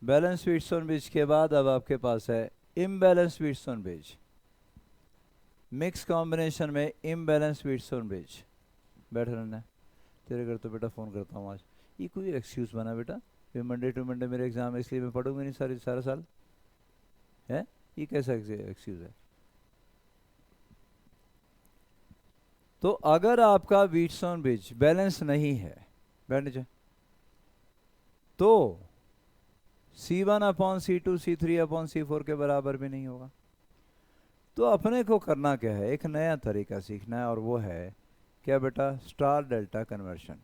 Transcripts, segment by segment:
Balance Wheatstone bridge के बाद अब आपके पास है imbalance Wheatstone bridge. Mix combination में इम्बैलेंस व्हीटस्टोन ब्रिज। बैठ रहना है, तेरे घर तो बेटा फ़ोन करता हूँ आज। ये कोई एक्सक्यूज़ बना बेटा, ये मंडे टू मंडे मेरे एग्ज़ाम है इसलिए मैं पढ़ूंगा नहीं सारा साल है? ये कैसा एक्सक्यूज़ है? तो अगर आपका व्हीटस्टोन ब्रिज बैलेंस नहीं है, बैठने चाहिए, तो C1/C2 C3/C4 के बराबर भी नहीं होगा। तो अपने को करना क्या है, एक नया तरीका सीखना है, और वो है क्या बेटा, स्टार डेल्टा कन्वर्शन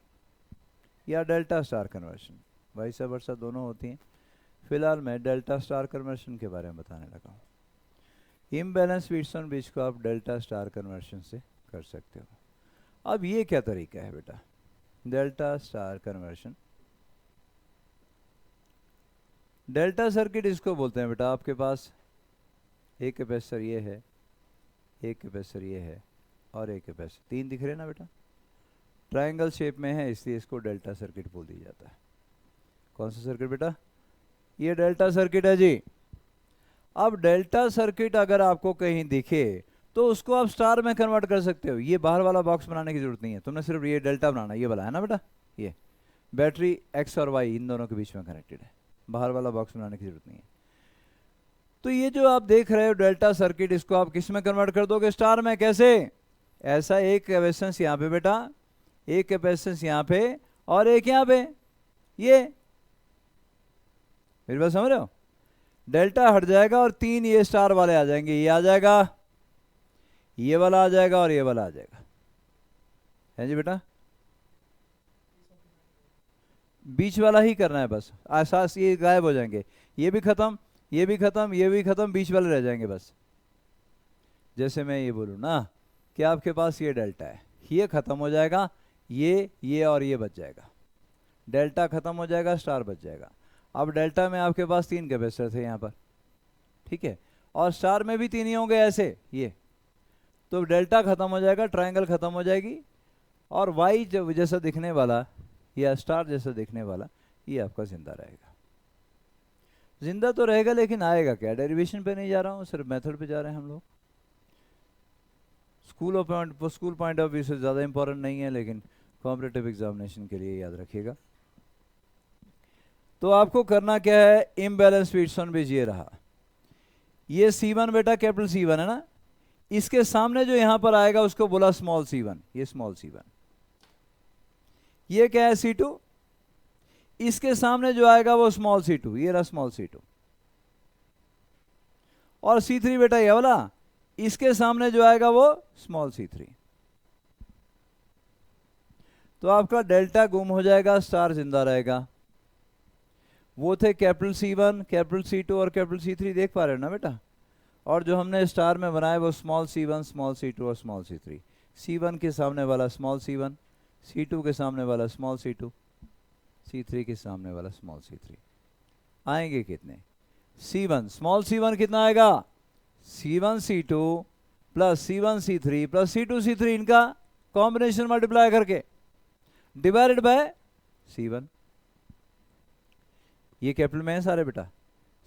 या delta star conversion, vice versa दोनों होती हैं। फिलहाल मैं डेल्टा स्टार कन्वर्शन के बारे में बताने लगा हूँ। इम्बैलेंस व्हीटस्टोन ब्रिज को आप डेल्टा स्टार कन्वर्शन से कर सकते हो। अब ये क्या तरीका है बेटा, delta star conversion. Delta circuit इसको बोलते हैं बेटा, आपके पास एक कैपेसिटर ये है, एक कैपेसिटर ये है, और एक कैपेसिटर, तीन दिख रहे हैं ना बेटा, ट्रायंगल शेप में है, इसलिए इसको डेल्टा सर्किट बोल दिया जाता है। कौन सा सर्किट बेटा? ये डेल्टा सर्किट है जी। अब डेल्टा सर्किट अगर आपको कहीं दिखे तो उसको आप स्टार में कन्वर्ट कर सकते हो। ये बाहर वाला बॉक्स बनाने की जरूरत नहीं है, तुमने सिर्फ ये डेल्टा बनाना, ये वाला है ना बेटा, ये बैटरी एक्स और वाई इन दोनों के बीच में कनेक्टेड है, बाहर वाला बॉक्स बनाने की जरूरत नहीं है। तो ये जो आप देख रहे हो डेल्टा सर्किट, इसको आप किस में कन्वर्ट कर दोगे? स्टार में। कैसे? ऐसा एक कैपेसिटेंस यहाँ पे बेटा, एक कैपेसिटेंस यहाँ पे, और एक यहाँ पे, ये मेरी बात समझ रहे हो? डेल्टा हट जाएगा और तीन ये स्टार वाले आ जाएंगे, ये आ जाएगा, ये वाला आ जाएगा, और ये वाला आ जाएगा, है जी बेटा? बीच वाला ही करना है बस, आसास ये गायब हो जाएंगे, ये भी खत्म, ये भी खत्म, ये भी खत्म, बीच वाले रह जाएंगे बस। जैसे मैं ये बोलूँ ना कि आपके पास ये डेल्टा है, ये खत्म हो जाएगा, ये और ये बच जाएगा, डेल्टा खत्म हो जाएगा, स्टार बच जाएगा। अब डेल्टा में आपके पास तीन कैपेसिटर थे यहाँ पर, ठीक है, और स्टार में भी तीन ही होंगे ऐसे, ये तो डेल्टा खत्म हो जाएगा, ट्रायंगल खत्म हो जाएगी, और वाई जैसा दिखने वाला या स्टार जैसा दिखने वाला ये आपका जिंदा रहेगा। जिंदा तो रहेगा, लेकिन आएगा क्या? डेरिवेशन पे नहीं जा रहा हूँ, सिर्फ मेथड पे जा रहे हैं हम लोग। स्कूल पॉइंट ऑफ व्यू से ज़्यादा इंपॉर्टेंट नहीं है, लेकिन कॉम्पिटिटिव एग्जामिनेशन के लिए याद रखिएगा। तो आपको करना क्या है, इम्बैलेंस व्हीटस्टोन ब्रिज ये रहा, ये C1 बेटा कैपिटल C1 है ना, इसके सामने जो यहां पर आएगा उसको बोला स्मॉल C1, ये स्मॉल C1, ये क्या है C2, इसके सामने जो आएगा वो स्मॉल C2, ये रहा स्मॉल C2, और C3 बेटा ये वाला, इसके सामने जो आएगा वो स्मॉल C3। तो आपका डेल्टा गुम हो जाएगा, स्टार जिंदा रहेगा। वो थे कैपिटल C1, कैपिटल C2 और कैपिटल C3, देख पा रहे हो ना बेटा? और जो हमने स्टार में बनाया वो स्मॉल C1, स्मॉल C2 और स्मॉल C3। C1 के सामने वाला स्मॉल C1, C2 के सामने वाला स्मॉल C2, C3 के सामने वाला स्मॉल C3। आएंगे कितने? C1 स्मॉल C1 कितना आएगा? C1 C2 plus C1 C3 plus C2 C3, इनका कॉम्बिनेशन मल्टीप्लाई करके डिवाइडेड बाय C1। ये कैपिटल में है सारे बेटा,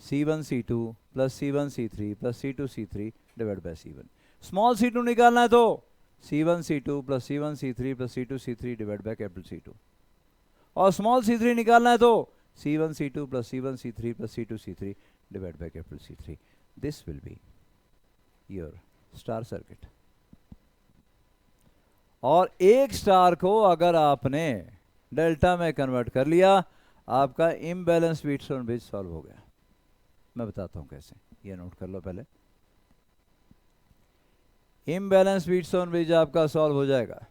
C1 C2 plus C1 C3 plus C2 C3 divide by C1। Small C2 निकालना है तो C1 C2 plus C1 C3 plus C2 C3 divide by capital C2, और स्मॉल C3 निकालना है तो C1 C2 plus C1 C3 plus C2 C3 divide by capital C3। This will be your star circuit. और एक star को अगर आपने delta में कन्वर्ट कर लिया, आपका इम्बैलेंस व्हीटस्टोन ब्रिज सॉल्व हो गया। मैं बताता हूं कैसे, ये नोट कर लो पहले। इम्बैलेंस व्हीटस्टोन ब्रिज आपका सॉल्व हो जाएगा।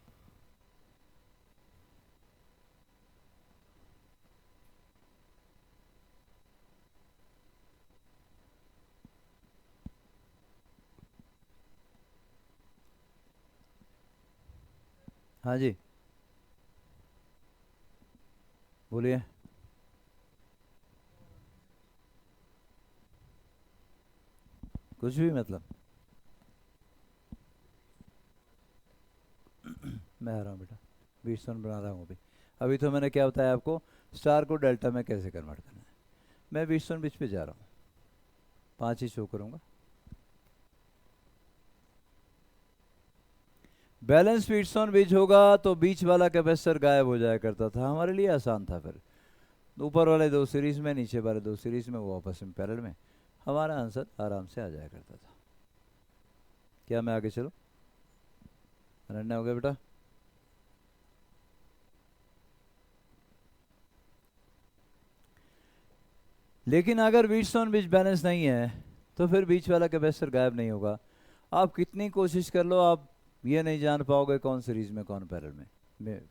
हाँ जी बोलिए। कुछ भी मतलब मैं आ रहा हूँ बेटा, व्हीटस्टोन बना रहा हूँ अभी। अभी तो मैंने क्या बताया आपको, स्टार को डेल्टा में कैसे कन्वर्ट करना है। मैं व्हीटस्टोन ब्रिज पे जा रहा हूँ, 5 ही शो करूँगा। बैलेंस व्हीटस्टोन ब्रिज होगा तो बीच वाला कैपेसिटर गायब हो जाया करता था, हमारे लिए आसान था। फिर ऊपर वाले 2 सीरीज में, नीचे वाले 2 सीरीज में, वो आपस में पैरेलल में, हमारा आंसर आराम से आ जाया करता था। क्या मैं आगे चलूं? अनन्या हो गया बेटा? लेकिन अगर व्हीटस्टोन ब्रिज बैलेंस नहीं है तो फिर बीच वाला कैपेसिटर गायब नहीं होगा। आप कितनी कोशिश कर लो, आप ये नहीं जान पाओगे कौन सीरीज में कौन पैरेलल में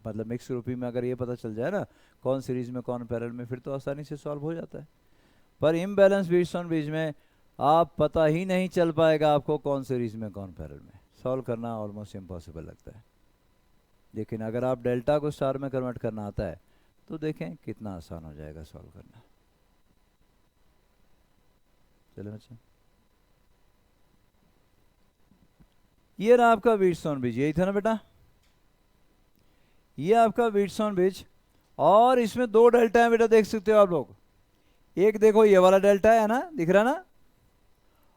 मतलब मिक्स ग्रुपी में अगर ये पता चल जाए ना कौन सीरीज में कौन पैरेलल में, फिर तो आसानी से सॉल्व हो जाता है। पर इम्बैलेंस व्हीटस्टोन ब्रिज में आप पता ही नहीं चल पाएगा आपको कौन सीरीज में कौन पैरेलल में, सॉल्व करना ऑलमोस्ट इम्पॉसिबल लगता है। लेकिन अगर आप डेल्टा को स्टार में कन्वर्ट करना आता है तो देखें कितना आसान हो जाएगा सॉल्व करना। चलो बच्चों, ये रहा आपका व्हीटस्टोन ब्रिज, यही था ना बेटा? ये आपका व्हीटस्टोन ब्रिज, और इसमें 2 डेल्टा है बेटा, देख सकते हो आप लोग। एक देखो ये वाला डेल्टा है ना, दिख रहा ना,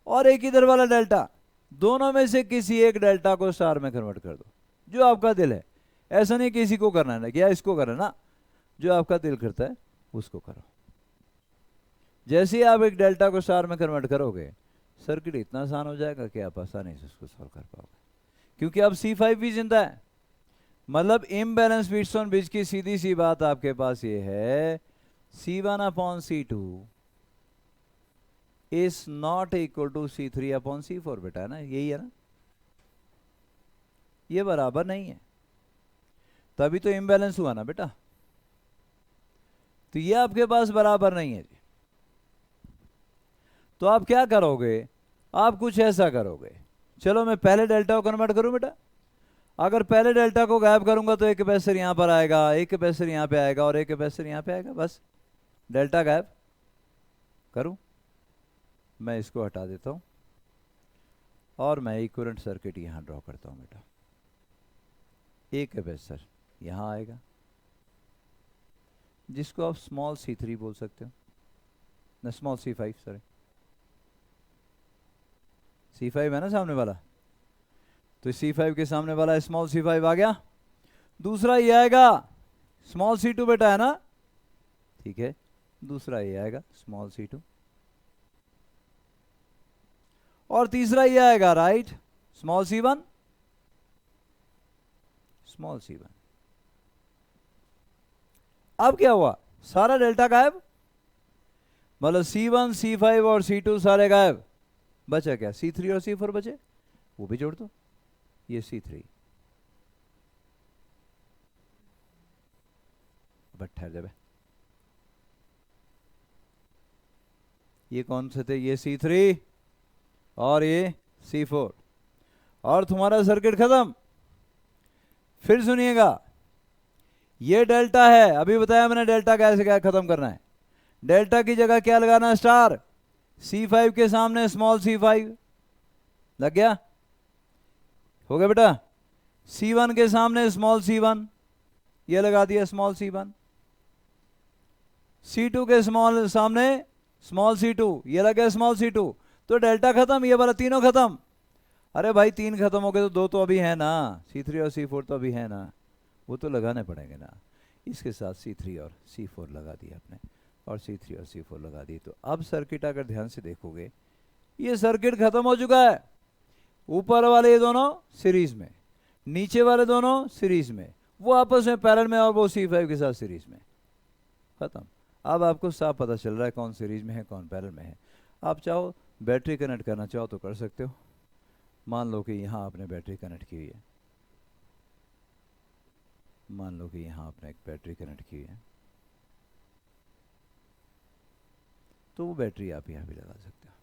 और एक इधर वाला डेल्टा। दोनों में से किसी एक डेल्टा को स्टार में कन्वर्ट कर दो, जो आपका दिल है। ऐसा नहीं किसी को करना है ना, क्या इसको करना ना, जो आपका दिल करता है उसको करो। जैसे ही आप एक डेल्टा को स्टार में कन्वर्ट करोगे, सर्किट इतना आसान हो जाएगा कि आप आसानी से उसको सॉल्व कर पाओगे, क्योंकि अब C5 भी जिंदा है। मतलब इम्बैलेंस व्हीटस्टोन ब्रिज की सीधी सी बात आपके पास ये है, C1/C2 is not equal to C3/C4 बेटा, है ना? यही है ना, ये बराबर नहीं है, तभी तो इम्बैलेंस हुआ ना बेटा। तो ये आपके पास बराबर नहीं है जी। तो आप क्या करोगे? आप कुछ ऐसा करोगे, चलो मैं पहले डेल्टा को कन्वर्ट करूं बेटा। अगर पहले डेल्टा को गायब करूंगा तो एक कैपेसिटर यहां पर आएगा, एक कैपेसिटर यहां पे आएगा, और एक कैपेसिटर यहां पे आएगा, बस डेल्टा गायब करूं। मैं इसको हटा देता हूं और मैं इक्विवेलेंट सर्किट यहां ड्रॉ करता हूं बेटा। एक कैपेसिटर यहां आएगा, जिसको आप स्मॉल C3 बोल सकते हो ना, स्मॉल C5, सॉरी C5 है ना सामने वाला, तो C5 के सामने वाला स्मॉल C5 आ गया। दूसरा ये आएगा स्मॉल C2 बेटा, है ना? ठीक है, दूसरा ये आएगा स्मॉल C2, और तीसरा ये आएगा right, small C1, small C1। अब क्या हुआ? सारा डेल्टा गायब, मतलब C1, C5 और C2 सारे गायब। बचा क्या? C3 और C4 बचे, वो भी जोड़ दो। ये C3, बट ठहर जाए, ये कौन से थे? ये C3 और ये C4, और तुम्हारा सर्किट खत्म। फिर सुनिएगा, ये डेल्टा है, अभी बताया मैंने डेल्टा कैसे क्या खत्म करना है। डेल्टा की जगह क्या लगाना? स्टार। C5 के सामने स्मॉल C5 लग गया, हो गया बेटा। C1 के सामने स्मॉल C1, ये लगा दिया स्मॉल C1। C2 के सामने स्मॉल C2, ये लगा स्मॉल C2। तो डेल्टा खत्म, ये वाला तीनों खत्म। अरे भाई 3 खत्म हो गए तो 2 तो अभी है ना, C3 और C4 तो अभी है ना, वो तो लगाने पड़ेंगे ना। इसके साथ C3 और C4 लगा दिया आपने, और C3 और C4 लगा दी। तो अब सर्किट अगर ध्यान से देखोगे, ये सर्किट खत्म हो चुका है। ऊपर वाले ये दोनों सीरीज में, नीचे वाले दोनों सीरीज में, वो आपस में पैरेलल में, और वो C5 के साथ सीरीज में, खत्म। अब आपको साफ पता चल रहा है कौन सीरीज में है कौन पैरेलल में है। आप चाहो बैटरी कनेक्ट करना चाहो तो कर सकते हो। मान लो कि यहाँ आपने बैटरी कनेक्ट की हुई है, मान लो कि यहाँ आपने एक बैटरी कनेक्ट की हुई है, तो वो बैटरी आप यहाँ भी लगा सकते हो।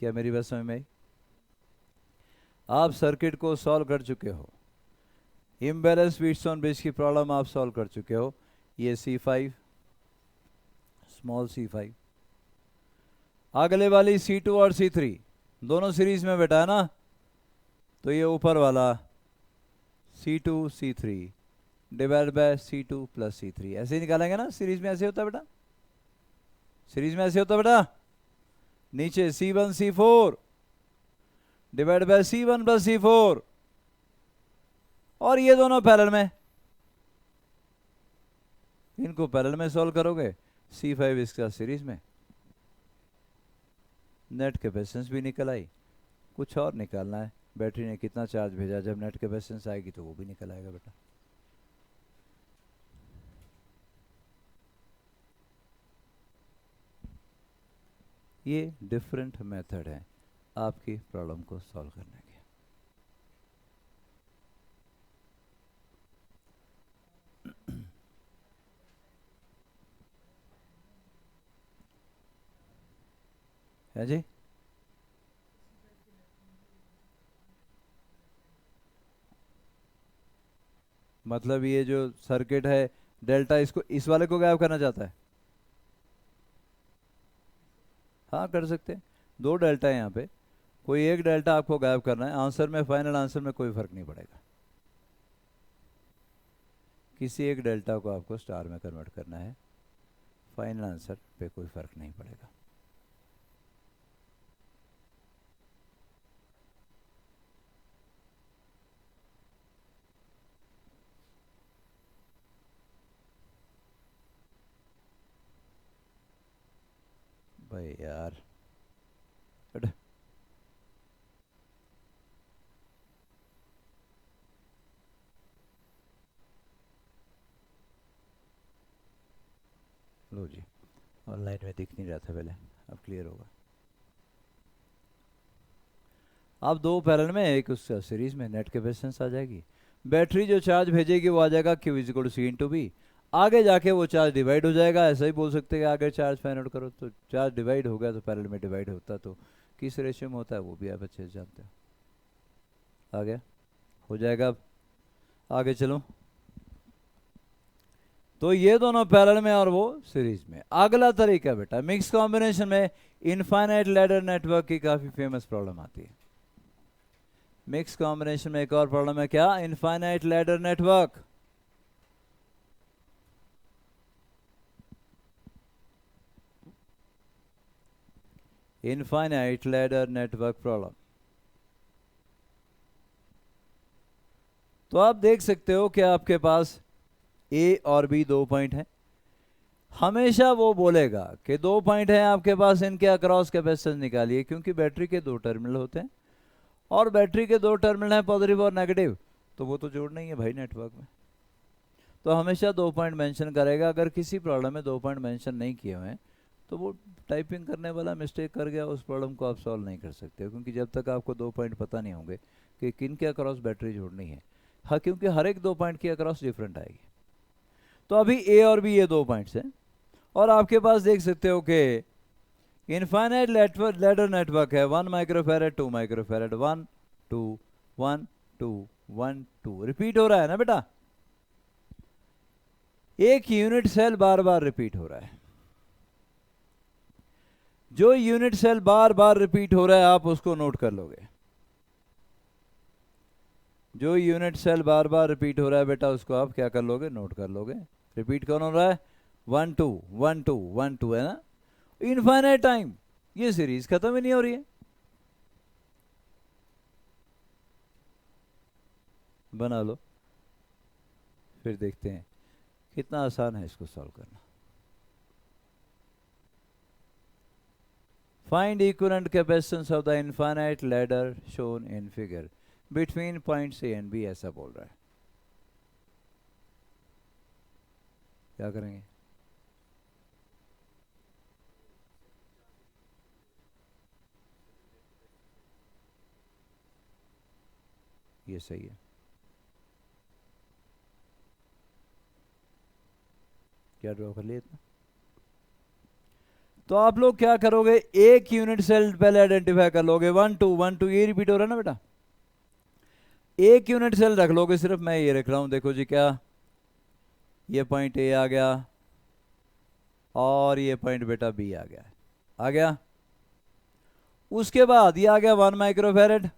क्या मेरी बात समझ में आई? आप सर्किट को सॉल्व कर चुके हो, इम्बैलेंस व्हीटस्टोन ब्रिज की प्रॉब्लम आप सॉल्व कर चुके हो। ये C5, स्मॉल C5, अगले वाली C2 और C3 दोनों सीरीज में बैठा है ना, तो ये ऊपर वाला C2 C3 divide by C2 plus C3, ऐसे ही निकालेंगे ना, सीरीज में ऐसे होता है बेटा, सीरीज में ऐसे होता है बेटा, नीचे C1 C4 divide by C1 plus C4, और ये दोनों पैरेलल में, इनको पैरेलल में सॉल्व करोगे, C5 इसका सीरीज में, नेट कैपेसिटेंस भी निकल आई। कुछ और निकालना है, बैटरी ने कितना चार्ज भेजा, जब नेट कैपेसिटेंस आएगी तो वो भी निकल आएगा बेटा। ये डिफरेंट मेथड है आपकी प्रॉब्लम को सॉल्व करने के। है जी, मतलब ये जो सर्किट है डेल्टा, इसको इस वाले को गायब करना चाहता है, हाँ कर सकते हैं। दो डेल्टा है यहाँ पे, कोई एक डेल्टा आपको गायब करना है, आंसर में, फाइनल आंसर में कोई फर्क नहीं पड़ेगा, किसी एक डेल्टा को आपको स्टार में कन्वर्ट करना है, फाइनल आंसर पे कोई फर्क नहीं पड़ेगा। भाई यार लो जी, ऑनलाइन में दिख नहीं रहा था पहले, अब क्लियर होगा। अब दो पैरेलल में, एक उस सीरीज में, नेट कैपेसिटेंस आ जाएगी, बैटरी जो चार्ज भेजेगी वो आ जाएगा Q इक्वल टू C/V, आगे जाके वो चार्ज डिवाइड हो जाएगा। ऐसा ही बोल सकते हैं कि आगे चार्ज फाइंड आउट करो, तो चार्ज डिवाइड हो गया तो पैरेलल में डिवाइड होता तो किस रेशियो में होता है वो भी आप अच्छे से जानते हो। आ गया, हो जाएगा। अब आगे चलो, तो ये दोनों पैरेलल में और वो सीरीज में। अगला तरीका बेटा, मिक्स कॉम्बिनेशन में इनफाइनाइट लैडर नेटवर्क की काफी फेमस प्रॉब्लम आती है। मिक्स कॉम्बिनेशन में एक और प्रॉब्लम है, क्या? Infinite ladder network. Infinite ladder network problem. तो आप देख सकते हो कि आपके पास ए और बी दो पॉइंट हैं, हमेशा वो बोलेगा कि दो पॉइंट हैं आपके पास, इनके अक्रॉस कैपेसिटेंस निकालिए, क्योंकि बैटरी के दो टर्मिनल होते हैं और बैटरी के दो टर्मिनल हैं पॉजिटिव और नेगेटिव, तो वो तो जोड़ना ही है भाई नेटवर्क में, तो हमेशा दो पॉइंट मेंशन करेगा। अगर किसी प्रॉब्लम में दो पॉइंट मेंशन नहीं किए हुए हैं तो वो टाइपिंग करने वाला मिस्टेक कर गया, उस प्रॉब्लम को आप सॉल्व नहीं कर सकते हो, क्योंकि जब तक आपको दो पॉइंट पता नहीं होंगे कि किन के अक्रॉस बैटरी जोड़नी है, हाँ, क्योंकि हर एक दो पॉइंट की अक्रॉस डिफरेंट आएगी। तो अभी ए और बी ये दो पॉइंट्स हैं, और आपके पास देख सकते हो कि इनफाइनाइट लैडर नेटवर्क है, 1 माइक्रोफैरड 2 माइक्रोफैरड, 1 2 1 2 1 2 रिपीट हो रहा है ना बेटा, एक यूनिट सेल बार बार रिपीट हो रहा है। जो यूनिट सेल बार बार रिपीट हो रहा है आप उसको नोट कर लोगे, जो यूनिट सेल बार बार रिपीट हो रहा है बेटा उसको आप क्या कर लोगे? नोट कर लोगे। रिपीट कौन हो रहा है? 1 2 1 2 1 2 है ना, इनफाइनाइट टाइम, ये सीरीज खत्म ही नहीं हो रही है। बना लो, फिर देखते हैं कितना आसान है इसको सॉल्व करना। Find equivalent capacitance of the infinite ladder shown in figure between points A and B, ऐसा बोल रहा है। क्या करेंगे? ये सही है, क्या ड्रॉ कर लिया इतना? तो आप लोग क्या करोगे, एक यूनिट सेल पहले आइडेंटिफाई कर लोगे, 1 2 1 2, ये रिपीट हो रहा है ना बेटा, एक यूनिट सेल रख लोगे, सिर्फ मैं ये रख रहा हूं, देखो जी, क्या ये पॉइंट ए आ गया और ये पॉइंट बेटा बी आ गया, आ गया। उसके बाद ये आ गया 1 माइक्रोफैरड,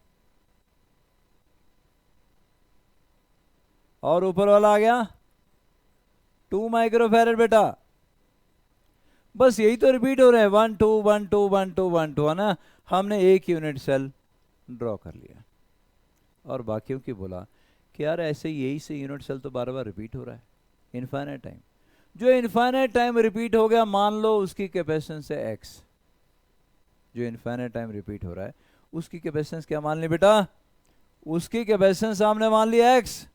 और ऊपर वाला आ गया 2 माइक्रोफैरड बेटा। बस यही तो रिपीट हो रहे हैं, 1 2 1 2 1 2 1 2, है ना। हमने एक यूनिट सेल ड्रॉ कर लिया और बाकियों की बोला कि यार ऐसे यही से यूनिट सेल तो बार बार रिपीट हो रहा है इनफाइनाइट टाइम। जो इनफाइनाइट टाइम रिपीट हो गया मान लो उसकी कैपेसिटेंस है एक्स। जो इनफाइनाइट टाइम रिपीट हो रहा है उसकी कैपेसिटेंस क्या मान ली बेटा? उसकी कैपेसिटेंस हमने मान ली एक्स।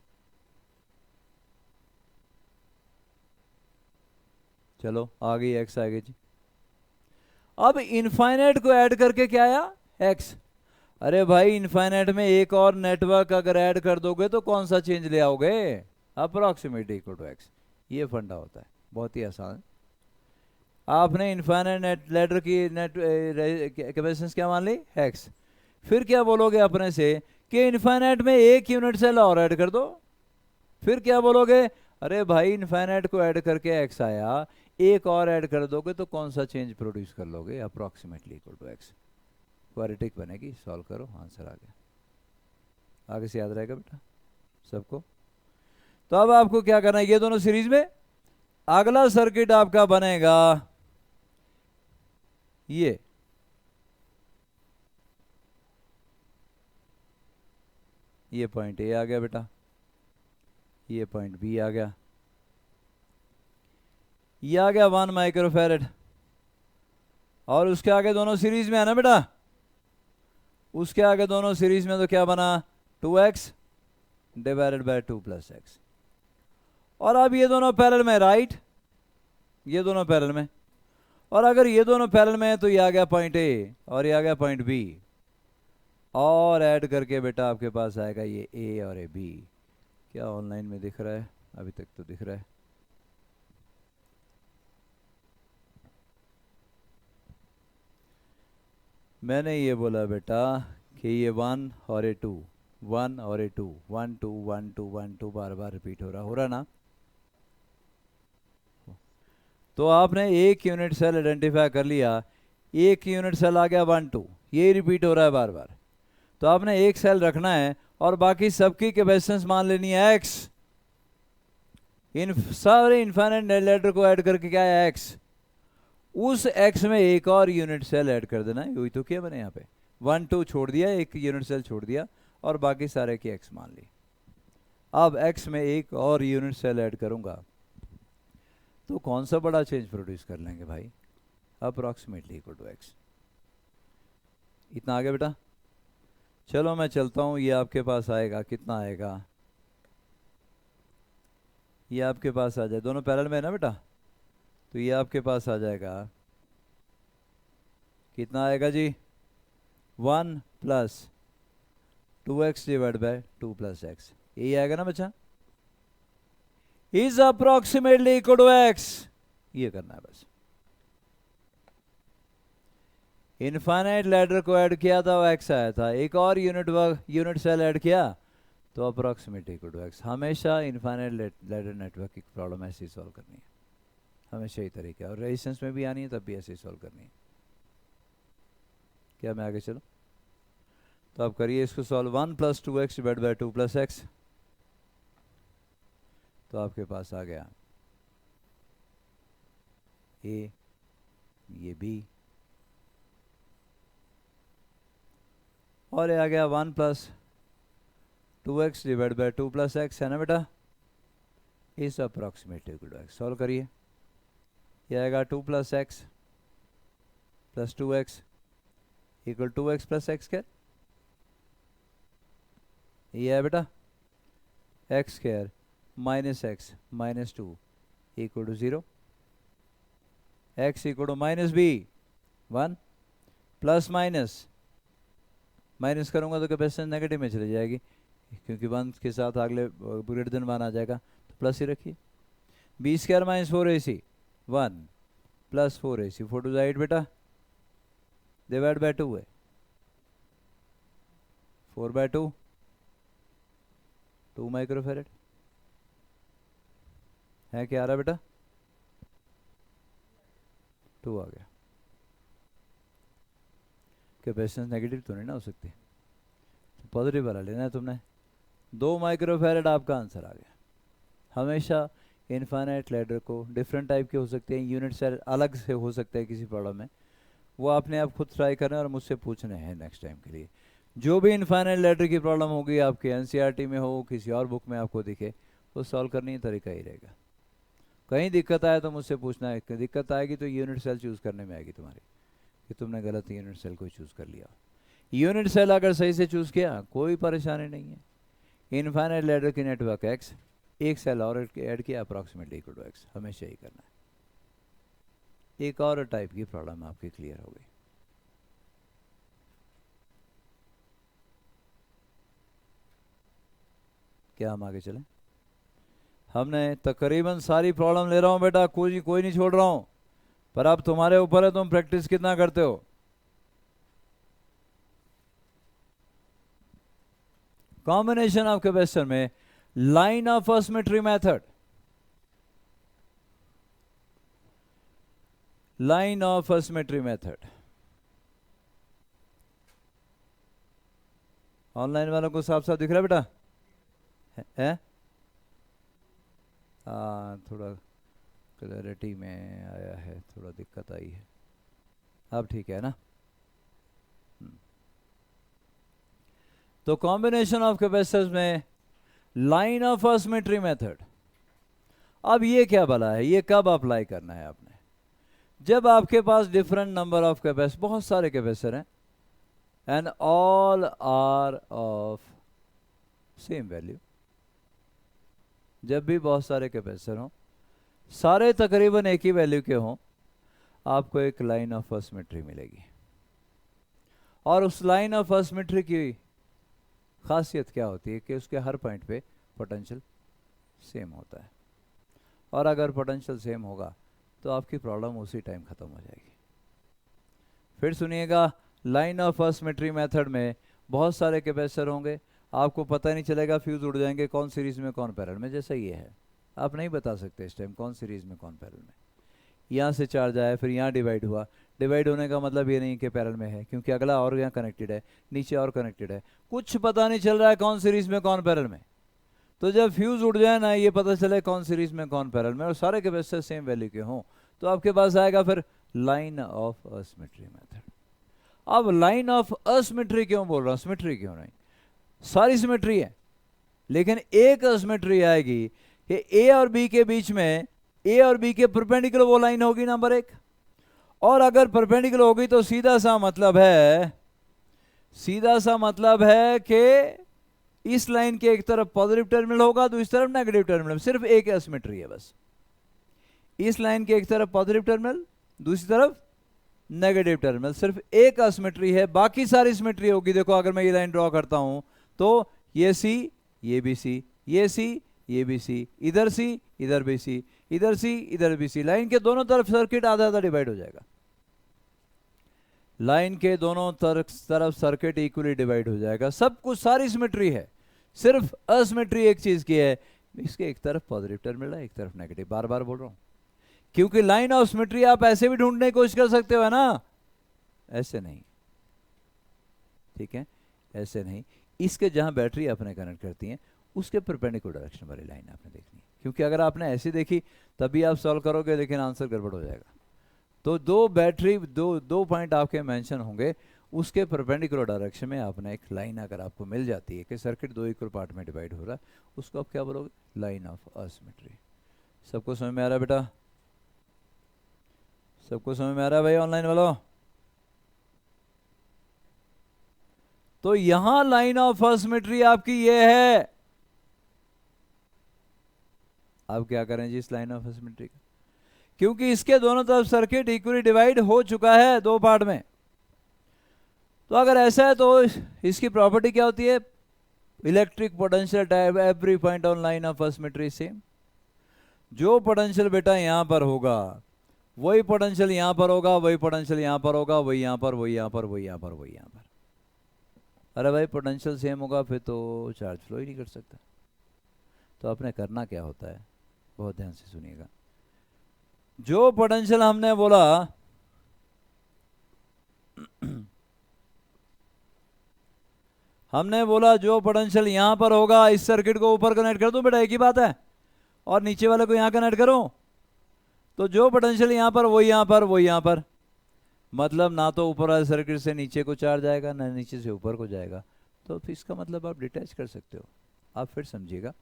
चलो आ गई एक्स, आ गई जी। अब इनफाइनाइट को ऐड करके क्या आया? एक्स। अरे भाई इनफाइनाइट में एक और नेटवर्क अगर ऐड कर दोगे तो कौन सा चेंज ले आओगे? Approximate equal to x. ये फंडा होता है, बहुत ही आसान। आपने इनफाइनाइट नेट लेटर की नेट कैपेसिटेंस क्या मान ली? एक्स। फिर क्या बोलोगे अपने से कि इनफाइनाइट में एक यूनिट सेल और ऐड कर दो। फिर क्या बोलोगे? अरे भाई इनफाइनाइट को ऐड करके एक्स आया, एक और ऐड कर दोगे तो कौन सा चेंज प्रोड्यूस कर लोगे? Approximately equal to x. Quadratic बनेगी, सॉल्व करो, आंसर आ गया। आगे से याद रहेगा बेटा सबको। तो अब आपको क्या करना है, ये दोनों सीरीज में। अगला सर्किट आपका बनेगा ये पॉइंट ए आ गया बेटा, ये पॉइंट बी आ गया, ये आ गया 1 माइक्रोफैरड, और उसके आगे दोनों सीरीज में है ना बेटा। उसके आगे दोनों सीरीज में तो क्या बना? 2x divided by 2 plus x. और अब ये दोनों पैरेलल में, राइट, ये दोनों पैरेलल में। और अगर ये दोनों पैरेलल में है तो ये आ गया पॉइंट ए और ये आ गया पॉइंट बी, और ऐड करके बेटा आपके पास आएगा ये ए और ए बी। क्या ऑनलाइन में दिख रहा है? अभी तक तो दिख रहा है। मैंने ये बोला बेटा कि ये 1 और ये 2, 1 और ये 2, 1 2 1 2 1 2 बार बार रिपीट हो रहा ना। तो आपने एक यूनिट सेल आइडेंटिफाई कर लिया, एक यूनिट सेल आ गया 1 2, ये रिपीट हो रहा है बार बार। तो आपने एक सेल रखना है और बाकी सबकी कैपेसिटेंस मान लेनी है एक्स। इन सारे इनफाइनाइट लेटर को ऐड करके क्या है? एक्स। उस एक्स में एक और यूनिट सेल ऐड कर देना है, वही तो किया मैंने यहाँ पे। 1 2 छोड़ दिया, एक यूनिट सेल छोड़ दिया और बाकी सारे की एक्स मान ली। अब एक्स में एक और यूनिट सेल ऐड करूंगा तो कौन सा बड़ा चेंज प्रोड्यूस कर लेंगे भाई? Approximately equal to x. इतना आगे बेटा। चलो मैं चलता हूँ, ये आपके पास आएगा, कितना आएगा? ये आपके पास आ जाए, दोनों पैरेलल में है ना बेटा, तो ये आपके पास आ जाएगा, कितना आएगा जी? 1 plus 2x divide by 2 plus x, यही आएगा ना बच्चा? Is approximately equal to x. ये करना है बस। इनफाइनाइट लैडर को ऐड किया था, वो एक्स आया था, एक और यूनिट सेल ऐड किया तो अप्रोक्सीमेटली इक्वल टू एक्स। हमेशा इनफाइनाइट लैडर नेटवर्क की प्रॉब्लम ऐसे ही सॉल्व करनी है, हमेशा ही तरीका है, और रेजिस्टेंस में भी आनी है तब भी ऐसे ही सॉल्व करनी है। क्या मैं आगे चलूं? तो आप करिए इसको solve. 1 plus 2x divide by 2 plus x, तो आपके पास आ गया ए, ये बी, और ये आ गया 1 plus 2x divide by 2 plus x, है ना बेटा? Is approximately equal to x. Solve करिए, ये आएगा 2 plus x plus 2x equal 2x plus x square. ये है बेटा x square minus x minus 2 equal to 0, x equal to minus b 1, plus minus minus करूंगा तो कैपेसिटेंस नेगेटिव में चली जाएगी, क्योंकि 1 के साथ अगले ग्रेटर देन 1 आ जाएगा, तो प्लस ही रखिए। B square minus 4ac 1 plus 4ac 4 two 8 बेटा, डिवाइड बाय 2 है, 4 बाय 2 2 माइक्रोफैरड है। क्या आ रहा बेटा? 2 आ गया। कैपेसिटेंस नेगेटिव तो नहीं ना हो सकती, तो पॉजिटिव वाला लेना है तुमने। 2 माइक्रोफैरड आपका आंसर आ गया। हमेशा इनफाइनाइट लैडर को डिफरेंट टाइप के हो सकते हैं, यूनिट सेल अलग से हो सकते हैं किसी प्रॉब्लम में, वो आपने आप खुद ट्राई करना है और मुझसे पूछने हैं नेक्स्ट टाइम के लिए। जो भी इनफाइनाइट लैडर की प्रॉब्लम होगी आपके एनसीईआरटी में हो, किसी और बुक में आपको दिखे, वो सॉल्व करने का तरीका ही रहेगा। कहीं दिक्कत आए तो मुझसे पूछना है, दिक्कत आएगी तो यूनिट सेल चूज़ करने में आएगी तुम्हारी, कि तुमने गलत यूनिट सेल को चूज़ कर लिया। यूनिट सेल अगर सही से चूज़ किया कोई परेशानी नहीं है। इनफाइनाइट लैडर की नेटवर्क एक्स, एक सेल और ऐड किया अप्रॉक्सीमेटली इक्वल टू एक्स, हमेशा ही करना है। एक और टाइप की प्रॉब्लम आपकी क्लियर हो गई। क्या हम आगे चलें? हमने तकरीबन सारी प्रॉब्लम ले रहा हूं बेटा, कोई नहीं छोड़ रहा हूं, पर अब तुम्हारे ऊपर है तुम प्रैक्टिस कितना करते हो। कॉम्बिनेशन ऑफ कैपेसिटर में line of symmetry method, line of symmetry method. Online वालों को साफ साफ दिख रहा है बेटा? है? हाँ, थोड़ा क्लैरिटी में आया है, थोड़ा दिक्कत आई है, अब ठीक है ना? तो कॉम्बिनेशन ऑफ कैपेसिटर्स में लाइन ऑफ सिमेट्री मेथड, अब ये क्या भला है, ये कब अप्लाई करना है आपने? जब आपके पास डिफरेंट नंबर ऑफ कैपेसिटर, बहुत सारे कैपेसिटर हैं, and all are of same value. जब भी बहुत सारे कैपेसिटर हों, सारे तकरीबन एक ही वैल्यू के हों, आपको एक लाइन ऑफ सिमेट्री मिलेगी। और उस लाइन ऑफ सिमेट्री की खासियत क्या होती है कि उसके हर पॉइंट पे पोटेंशियल सेम होता है, और अगर पोटेंशियल सेम होगा तो आपकी प्रॉब्लम उसी टाइम ख़त्म हो जाएगी। फिर सुनिएगा, लाइन ऑफ सिमेट्री मेथड में बहुत सारे कैपेसिटर होंगे, आपको पता नहीं चलेगा, फ्यूज उड़ जाएंगे कौन सीरीज में कौन पैरेलल में। जैसा ये है, आप नहीं बता सकते इस टाइम कौन सीरीज में कौन पैरेलल में। यहाँ से चार्ज आया, फिर यहाँ डिवाइड हुआ, डिवाइड होने का मतलब ये नहीं कि पैरेलल में है, क्योंकि अगला और यहाँ कनेक्टेड है, नीचे और कनेक्टेड है, कुछ पता नहीं चल रहा है कौन सीरीज में कौन पैरेलल में। तो जब फ्यूज उड़ जाए ना, ये पता चले कौन सीरीज में कौन पैरेलल में, और सारे कैपेसिटर सेम वैल्यू के हों, तो आपके पास आएगा फिर लाइन ऑफ सिमेट्री मेथड। अब लाइन ऑफ असिमेट्री क्यों बोल रहा हूँ, सिमेट्री क्यों नहीं? सारी सिमेट्री है, लेकिन एक असिमेट्री आएगी कि ए और बी के बीच में, ए और बी के परपेंडिकुलर वो लाइन होगी नंबर एक, और अगर परपेंडिकुलर होगी तो सीधा सा मतलब है कि इस लाइन के एक तरफ पॉजिटिव टर्मिनल होगा, दूसरी तरफ नेगेटिव टर्मिनल। सिर्फ एक एसिमेट्री है बस, इस लाइन के एक तरफ पॉजिटिव टर्मिनल, दूसरी तरफ नेगेटिव टर्मिनल, सिर्फ एक एसिमेट्री है, बाकी सारी सिमेट्री होगी। देखो अगर मैं ये लाइन ड्रॉ करता हूं तो ये सी, ये भी सी, ये सी, ये भी सी, इधर सी, इधर भी सी, इधर सी, इधर भी सी, लाइन के दोनों तरफ सर्किट आधा आधा डिवाइड हो जाएगा। लाइन के दोनों तरफ सर्किट इक्वली डिवाइड हो जाएगा, सब कुछ सारी सिमेट्री है। सिर्फ असिमेट्री एक चीज की है, इसके एक तरफ पॉजिटिव टर्मिनल है, एक तरफ नेगेटिव। बार बार बोल रहा हूं, क्योंकि लाइन ऑफ सिमेट्री आप ऐसे भी ढूंढने की कोशिश कर सकते हो, है ना? ऐसे नहीं, ठीक है, ऐसे नहीं। इसके जहां बैटरी आपने कनेक्ट करती हैं, उसके परपेंडिकुलर डायरेक्शन वाली लाइन आपने देखनी है, क्योंकि अगर आपने ऐसी देखी तभी आप सॉल्व करोगे, लेकिन आंसर गड़बड़ हो जाएगा। तो दो बैटरी, दो पॉइंट आपके मेंशन होंगे, उसके परपेंडिकुलर डायरेक्शन में आपने एक लाइन अगर आपको मिल जाती है कि सर्किट दो इक्वल पार्ट में डिवाइड हो रहा है, उसको आप क्या बोलोगे? Line of asymmetry. सबको समझ में आ रहा है बेटा? सबको समझ में आ रहा है भाई ऑनलाइन वालों? तो यहां लाइन ऑफ असिमेट्री आपकी ये है। अब क्या करें जी इस लाइन ऑफ असिमेट्री का, क्योंकि इसके दोनों तरफ सर्किट इक्वली डिवाइड हो चुका है दो पार्ट में। तो अगर ऐसा है तो इसकी प्रॉपर्टी क्या होती है? Electric potential type every point on line of asymmetry same. जो पोटेंशियल बेटा यहां पर होगा वही पोटेंशियल यहां पर होगा, वही पोटेंशियल यहां पर होगा, वही यहां पर, वही यहां पर, वही यहां पर, वही यहां पर। अरे भाई पोटेंशियल सेम होगा फिर तो चार्ज फ्लो ही नहीं कर सकता। तो आपने करना क्या होता है, बहुत ध्यान से सुनिएगा। जो पोटेंशियल हमने बोला जो पोटेंशियल यहां पर होगा, इस सर्किट को ऊपर कनेक्ट कर दूं बेटा, एक ही बात है। और नीचे वाले को यहाँ कनेक्ट करो, तो जो पोटेंशियल यहाँ पर वो यहाँ पर वो यहाँ पर, मतलब ना तो ऊपर वाले सर्किट से नीचे को चार्ज आएगा ना नीचे से ऊपर को जाएगा। तो फिर इसका मतलब आप डिटैच कर सकते हो। आप फिर समझिएगा,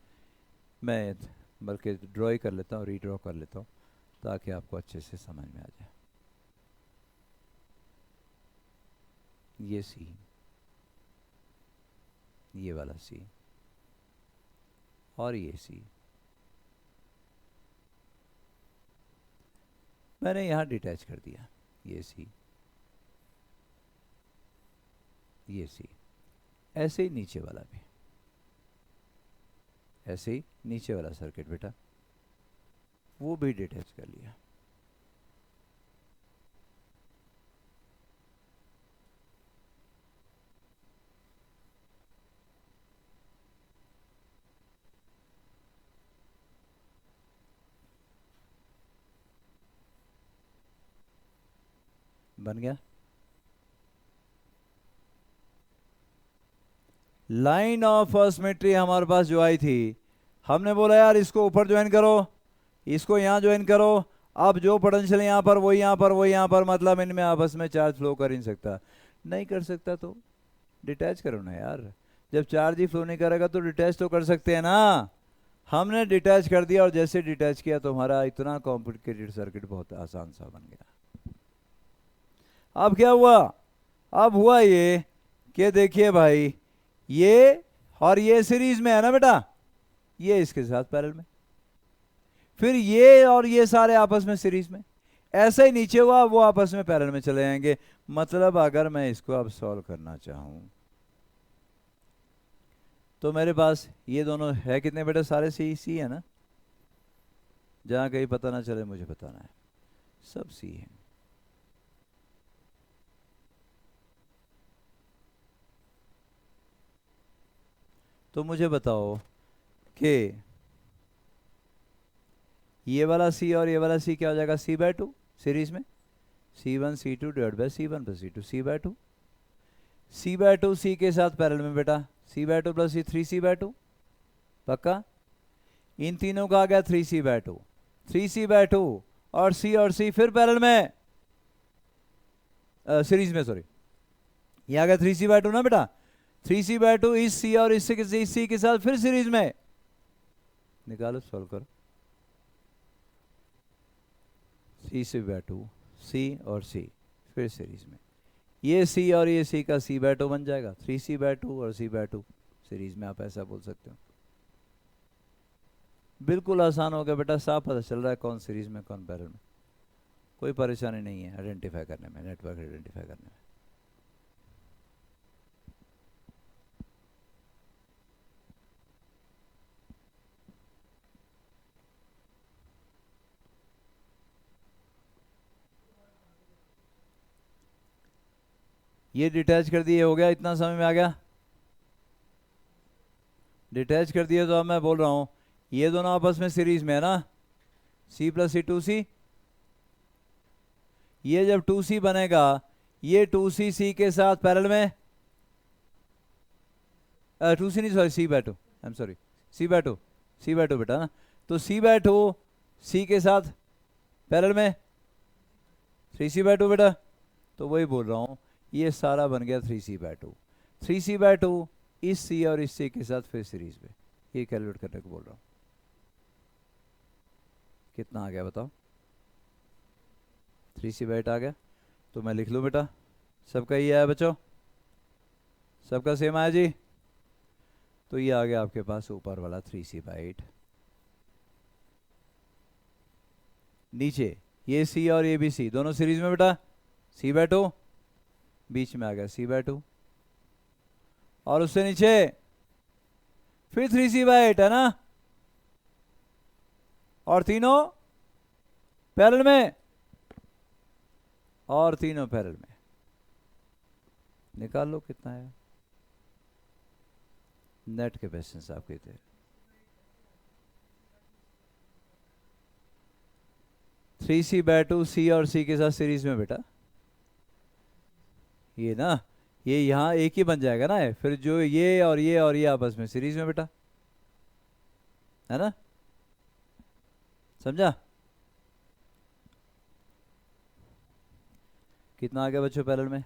मैं बल्कि ड्रॉ ही कर लेता हूँ, रीड्रॉ कर लेता हूँ ताकि आपको अच्छे से समझ में आ जाए। ये सी, ये वाला सी और ये सी, मैंने यहाँ डिटैच कर दिया। ये सी, ये सी, ऐसे ही नीचे वाला भी, ऐसे ही नीचे वाला सर्किट बेटा वो भी डिटैच कर लिया। बन गया। लाइन ऑफ सिमेट्री हमारे पास जो आई थी, हमने बोला यार इसको ऊपर ज्वाइन करो, इसको यहाँ ज्वाइन करो। अब जो पोटेंशियल यहाँ पर वो यहाँ पर वो यहाँ पर, मतलब इनमें आपस में चार्ज फ्लो कर ही नहीं सकता। नहीं कर सकता तो डिटैच करो ना यार। जब चार्ज ही फ्लो नहीं करेगा तो डिटैच तो कर सकते हैं ना। हमने डिटैच कर दिया, और जैसे डिटैच किया तो हमारा इतना कॉम्प्लिकेटेड सर्किट बहुत आसान सा बन गया। अब क्या हुआ? अब हुआ ये कि देखिए भाई, ये और ये सीरीज में है ना बेटा, ये इसके साथ पैरेलल में, फिर ये और ये सारे आपस में सीरीज में, ऐसे ही नीचे हुआ वो आपस में पैरेलल में चले जाएंगे। मतलब अगर मैं इसको अब सॉल्व करना चाहूं तो मेरे पास ये दोनों है कितने बेटा? सारे सी सी है ना, जहां कहीं पता ना चले मुझे बताना है, सब सी है। तो मुझे बताओ कि ये वाला सी और ये वाला सी क्या हो जाएगा? सी बाय टू सीरीज में, C1 C2 divide by C1 plus C2 C by two. C by two C के साथ पैरेलल में बेटा, C by two plus C 3C by two, पक्का? इन तीनों का आ गया 3C by to, 3C by to और सी फिर पैरेलल में, सीरीज में, सॉरी, ये आ गया 3C बाय टू ना बेटा। 3C बाय टू इस सी और इस सी के साथ फिर सीरीज में, निकालो सॉल्व करो। C बाय टू, सी और सी फिर सीरीज में, ये सी और ये सी का सी बाय टू बन जाएगा, 3C बाय टू और सी बाय टू सीरीज में, आप ऐसा बोल सकते हो। बिल्कुल आसान हो गया बेटा, साफ पता चल रहा है कौन सीरीज में कौन पैरेलल में। कोई परेशानी नहीं है आइडेंटिफाई करने में, नेटवर्क आइडेंटिफाई करने में। ये डिटैच कर दिए, हो गया, इतना समय में आ गया। डिटैच कर दिए तो अब मैं बोल रहा हूं ये दोनों आपस में सीरीज में है ना, C प्लस सी 2C। ये जब 2C बनेगा, ये 2C सी के साथ पैरेलल में, 2C नहीं sorry C by two, I am sorry, C by two बेटा ना। तो C बाय टू सी के साथ पैरेलल में 3C बाय टू बेटा। तो वही बोल रहा हूँ, ये सारा बन गया 3C by to, 3C by to इस सी और इस सी के साथ फिर सीरीज में। ये कैलकुलेट करने को बोल रहा हूँ। कितना आ गया बताओ? 3C बाय 8 आ गया। तो मैं लिख लूँ बेटा, सबका ये आया बच्चों, सबका सेम आया जी। तो ये आ गया आपके पास ऊपर वाला 3C बाय 8, नीचे ये सी और ये भी सी दोनों सीरीज में बेटा, C बाय टू, बीच में आ गया C बाय टू, और उससे नीचे फिर 3C बाय 8 है ना, और तीनों पैरेलल में, और तीनों पैरेलल में। निकाल लो कितना है नेट कैपेसिटेंस आपके थे। 3C बाय टू सी और सी के साथ सीरीज में बेटा, ये ना, ये यहाँ एक ही बन जाएगा ना, फिर जो ये और ये आपस में सीरीज में बेटा, है ना। समझा? कितना आ गया बच्चों पैरेलल में?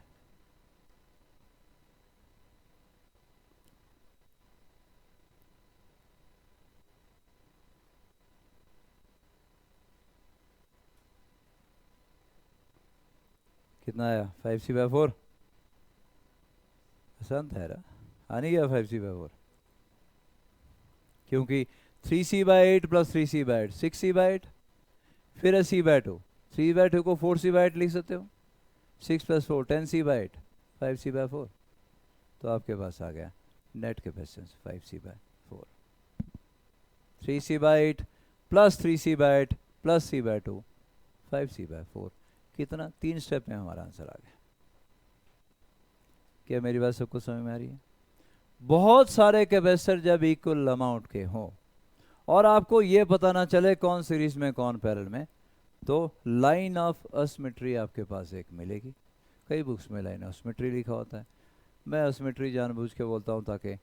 कितना आया? 5c/4। आसान था यार, आ नहीं गया 5c/4? क्योंकि 3c/8 प्लस 3c/8 6c/8, फिर है c/2। 3/2 को 4c/8 लिख सकते हो। 6 + 4 10c/8 5c/4। तो आपके पास आ गया net capacitance 5c/4। 3c/8 plus 3c/8 plus c/2 5c/4। कितना? 3 स्टेप में हमारा आंसर आ गया। क्या मेरी बात सबको समझ में आ रही है? बहुत सारे कैपेसिटर जब इक्वल अमाउंट के हों और आपको ये पता ना चले कौन सीरीज में कौन पैरेलल में, तो लाइन ऑफ असिमेट्री आपके पास एक मिलेगी। कई बुक्स में लाइन ऑफ सिमेट्री लिखा होता है। मैं असिमेट्री जानबूझ के बोलता हूँ ताकि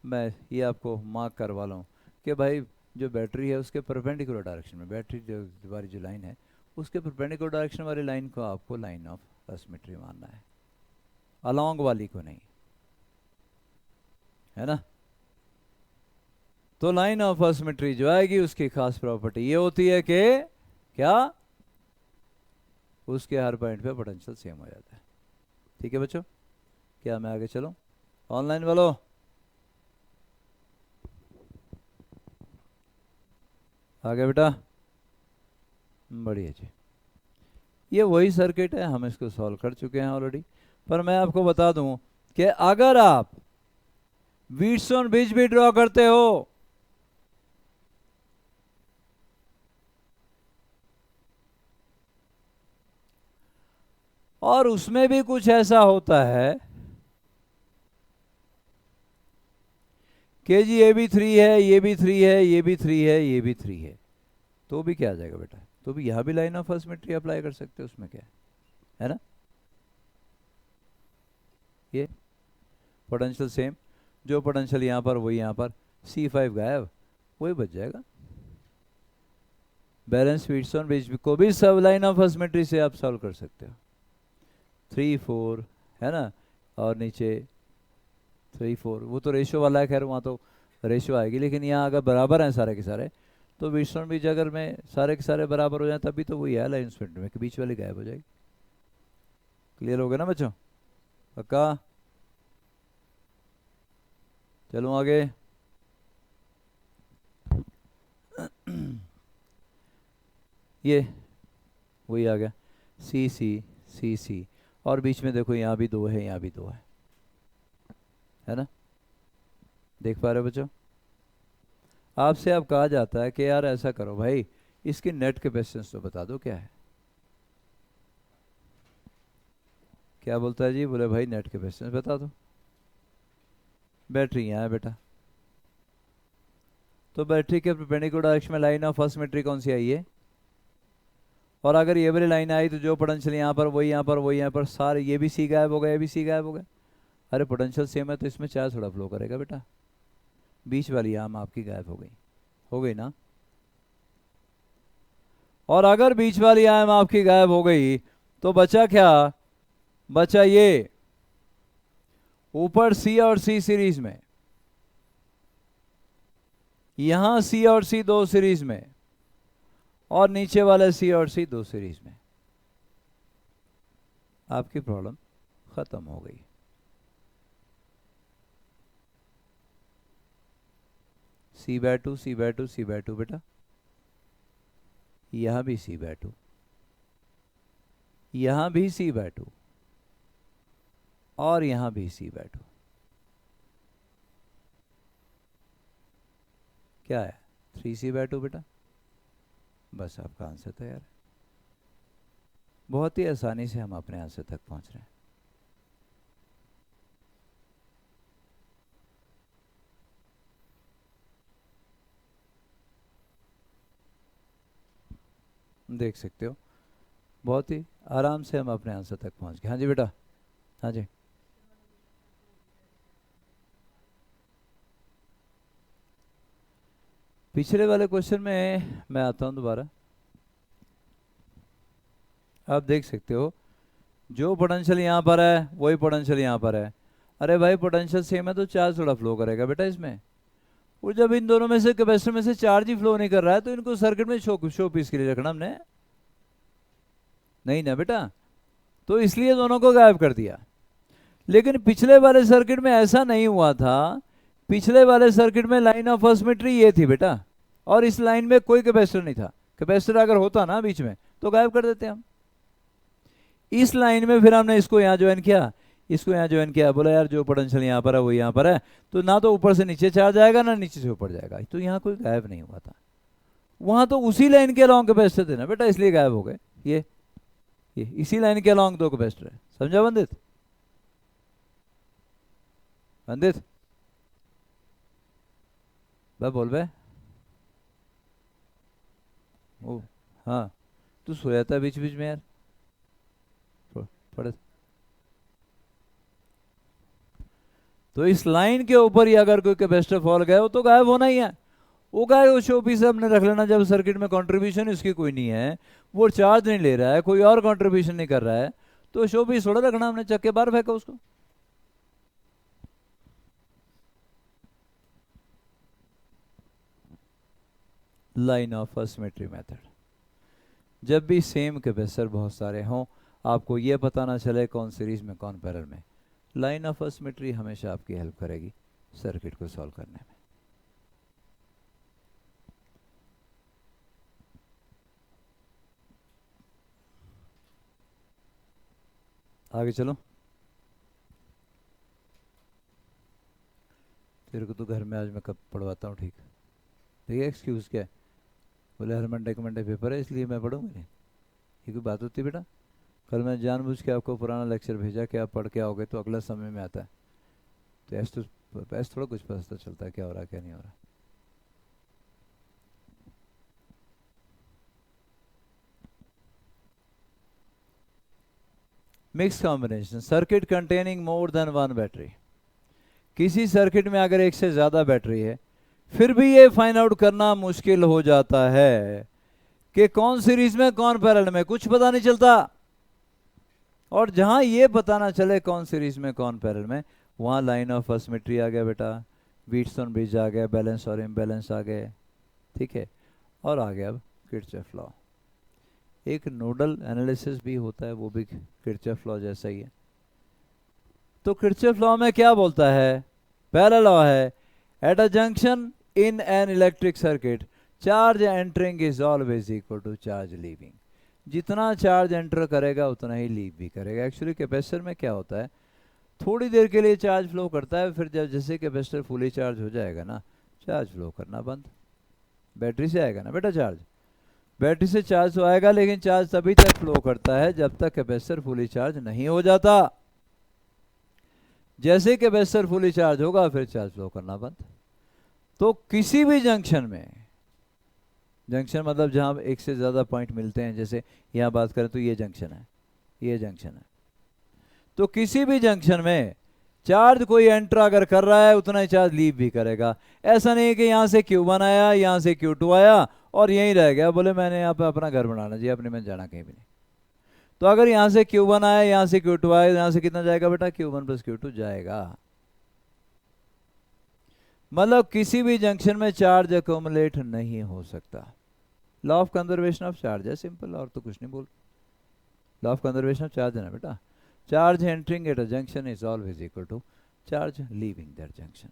मैं ये आपको मार्क करवा लूँ कि भाई जो बैटरी है उसके परपेंडिकुलर डायरेक्शन में, बैटरी जो वाली जो लाइन है उसके परपेंडिकुलर डायरेक्शन वाली लाइन को आपको लाइन ऑफ असिमेट्री मानना है, अलॉन्ग वाली को नहीं, है ना? तो लाइन ऑफ असिमेट्री जो आएगी उसकी खास प्रॉपर्टी ये होती है कि क्या? उसके हर पॉइंट पे पोटेंशियल सेम हो जाता है। ठीक है बच्चों, क्या मैं आगे चलूं? ऑनलाइन वालों आ गया बेटा? बढ़िया जी। ये वही सर्किट है, हम इसको सॉल्व कर चुके हैं ऑलरेडी। पर मैं आपको बता दूं कि अगर आप व्हीटस्टोन ब्रिज भी ड्रॉ करते हो और उसमें भी कुछ ऐसा होता है कि जी ये भी 3 है, ये भी 3 है, ये भी 3 है, ये भी 3 है, तो भी क्या आ जाएगा बेटा? तो भी यहां भी लाइन ऑफ असिमेट्री अप्लाई कर सकते हो, उसमें क्या है ना? ये पोटेंशियल सेम, जो पोटेंशियल यहां पर वही यहां पर, C5 गायब, वही बच जाएगा। बैलेंस व्हीटस्टोन ब्रिज को भी सब लाइन ऑफ असिमेट्री से आप सॉल्व कर सकते हो। 3 4 है ना, और नीचे 3 4, वो तो रेशियो वाला है, खैर वहाँ तो रेशियो आएगी, लेकिन यहाँ अगर बराबर हैं सारे के सारे तो व्हीटस्टोन ब्रिज अगर में सारे के सारे बराबर हो जाए तभी तो वही है लाइन स्प्लिट में कि बीच वाली गायब हो जाएगी। क्लियर हो गया ना बच्चों? पक्का? चलूँ आगे? ये वही आ गया सी सी सी सी, और बीच में देखो यहाँ भी 2 है, यहाँ भी 2 है ना? देख पा रहे हो बच्चों? आपसे अब कहा जाता है कि यार ऐसा करो भाई, इसकी नेट कैपेसिटेंस तो बता दो क्या है। क्या बोलता है जी? बोले भाई नेट कैपेसिटेंस बता दो। बैटरी यहाँ है बेटा, तो बैटरी के परपेंडिकुलर डायरेक्शन में लाइन ऑफ असिमेट्री कौन सी आई है? और अगर ये वाली लाइन आई तो जो पोटेंशियल यहाँ पर वही यहाँ पर वही यहाँ पर, सारे ये भी सी गायब हो गए, ये भी सी गायब हो गए। अरे पोटेंशियल सेम है तो इसमें चार्ज थोड़ा फ्लो करेगा बेटा। बीच वाली आम आपकी गायब हो गई ना? और अगर बीच वाली आम आपकी गायब हो गई तो बचा क्या? बचा ये ऊपर सी और सी सीरीज में, यहां सी और सी 2 सीरीज में, और नीचे वाले सी और सी 2 सीरीज में। आपकी प्रॉब्लम खत्म हो गई। C/2 C/2 C/2 बेटा, यहां भी C/2, यहां भी C/2, और यहां भी C/2। क्या है? 3C/2 बेटा। बस आपका आंसर तैयार है। बहुत ही आसानी से हम अपने आंसर तक पहुंच रहे हैं। देख सकते हो, बहुत ही आराम से हम अपने आंसर तक पहुंच गए। हाँ जी बेटा, हाँ जी। पिछले वाले क्वेश्चन में मैं आता हूं दोबारा। आप देख सकते हो जो पोटेंशियल यहाँ पर है वही पोटेंशियल यहाँ पर है। अरे भाई पोटेंशियल सेम है तो चार्ज थोड़ा फ्लो करेगा बेटा इसमें। और जब इन दोनों में से कैपेसिटर में से चार्ज ही फ्लो नहीं कर रहा है तो इनको सर्किट में शो पीस के लिए रखना हमने नहीं ना बेटा। तो इसलिए दोनों को गायब कर दिया। लेकिन पिछले वाले सर्किट में ऐसा नहीं हुआ था। पिछले वाले सर्किट में लाइन ऑफ सिमेट्री ये थी बेटा, और इस लाइन में कोई कैपेसिटर नहीं था। कैपेसिटर अगर होता ना बीच में तो गायब कर देते हम। इस लाइन में फिर हमने इसको यहाँ ज्वाइन किया, इसको यहाँ ज्वाइन किया, बोला यार जो पोटेंशियल यहाँ पर है वो यहाँ पर है, तो ना तो ऊपर से नीचे चार्ज आएगा ना नीचे से ऊपर जाएगा, तो यहाँ कोई गायब नहीं हुआ था। वहां तो उसी लाइन के अलॉन्ग कैपेसिटर थे ना बेटा, इसलिए गायब हो गए। ये इसी लाइन के अलॉन्ग दो कैपेसिटर है। समझा वंदित? वंदित भाई बोल बे। ओ हाँ, तू सोया था बीच बीच में यार। पढ़े। तो इस लाइन के ऊपर ही अगर कोई कैपेसिटर फॉल गया हो तो गायब होना ही है। वो गायब, वो शो पीस हमने रख लेना जब सर्किट में कंट्रीब्यूशन इसकी कोई नहीं है, वो चार्ज नहीं ले रहा है, कोई और कंट्रीब्यूशन नहीं कर रहा है, तो शो पीस थोड़ा रखना हमने, चक्के बाहर फेंका उसको। Line of symmetry method. जब भी सेम कैपेसिटर बहुत सारे हों, आपको ये पता ना चले कौन सीरीज में कौन पैरेलल में, लाइन ऑफ सिमेट्री हमेशा आपकी हेल्प करेगी सर्किट को सॉल्व करने में। आगे चलो। तेरे को तो घर में आज मैं कब पढ़वाता हूँ, ठीक है? एक्सक्यूज क्या है? बोले हर मंडे के मंडे पेपर है इसलिए मैं पढ़ूंगी नहीं, ये कोई बात होती है बेटा? कल मैं जानबूझ के आपको पुराना लेक्चर भेजा कि आप पढ़ के आओगे तो अगला समय में आता है, तो ऐसे थोड़ा कुछ पता चलता है क्या हो रहा है क्या नहीं हो रहा। Mix combination circuit containing more than one battery. किसी सर्किट में अगर एक से ज़्यादा बैटरी है, फिर भी ये फाइंड आउट करना मुश्किल हो जाता है कि कौन सीरीज में कौन पैरेलल में, कुछ पता नहीं चलता। और जहां ये पता ना चले कौन सीरीज में कौन पैरेलल में, वहां लाइन ऑफ सिमेट्री आ गया बेटा, व्हीटस्टोन ब्रिज आ गया, बैलेंस और इम्बैलेंस आ गए, ठीक है। और आ गया अब किरचॉफ लॉ। एक नोडल एनालिसिस भी होता है, वो भी किरचॉफ लॉ जैसा ही है। तो किरचॉफ लॉ में क्या बोलता है? पहला लॉ है, at a junction in an electric circuit charge entering is always equal to charge leaving. जितना चार्ज एंटर करेगा उतना ही लीव भी करेगा। एक्चुअली कैपेसिटर में क्या होता है, थोड़ी देर के लिए चार्ज फ्लो करता है, फिर जब जैसे कैपेसिटर फुली चार्ज हो जाएगा ना, चार्ज फ्लो करना बंद। बैटरी से आएगा ना बेटा चार्ज, बैटरी से चार्ज तो आएगा, लेकिन चार्ज तभी तक फ्लो करता है जब तक कैपेसिटर फुली चार्ज नहीं हो जाता। जैसे कैपेसिटर फुली चार्ज होगा फिर चार्ज फ्लो करना बंद। तो किसी भी जंक्शन में, जंक्शन मतलब जहां एक से ज़्यादा पॉइंट मिलते हैं, जैसे यहाँ बात करें तो ये जंक्शन है, ये जंक्शन है, तो किसी भी जंक्शन में चार्ज कोई एंटर अगर कर रहा है उतना ही चार्ज लीव भी करेगा। ऐसा नहीं है कि यहाँ से Q1 आया, यहाँ से Q2 आया और यहीं रह गया, बोले मैंने यहाँ पे अपना घर बनाना जी, अपने में जाना कहीं भी नहीं। तो अगर यहाँ से Q1 आया, यहाँ से Q2 आया, यहाँ से कितना जाएगा बेटा? Q1 प्लस Q2 जाएगा। मतलब किसी भी जंक्शन में चार्ज अकोमुलेट नहीं हो सकता। Law of conservation of charge है, सिंपल, और तो कुछ नहीं बोल। Law of conservation of charge है ना बेटा, charge entering at a junction is always equal to charge leaving that junction.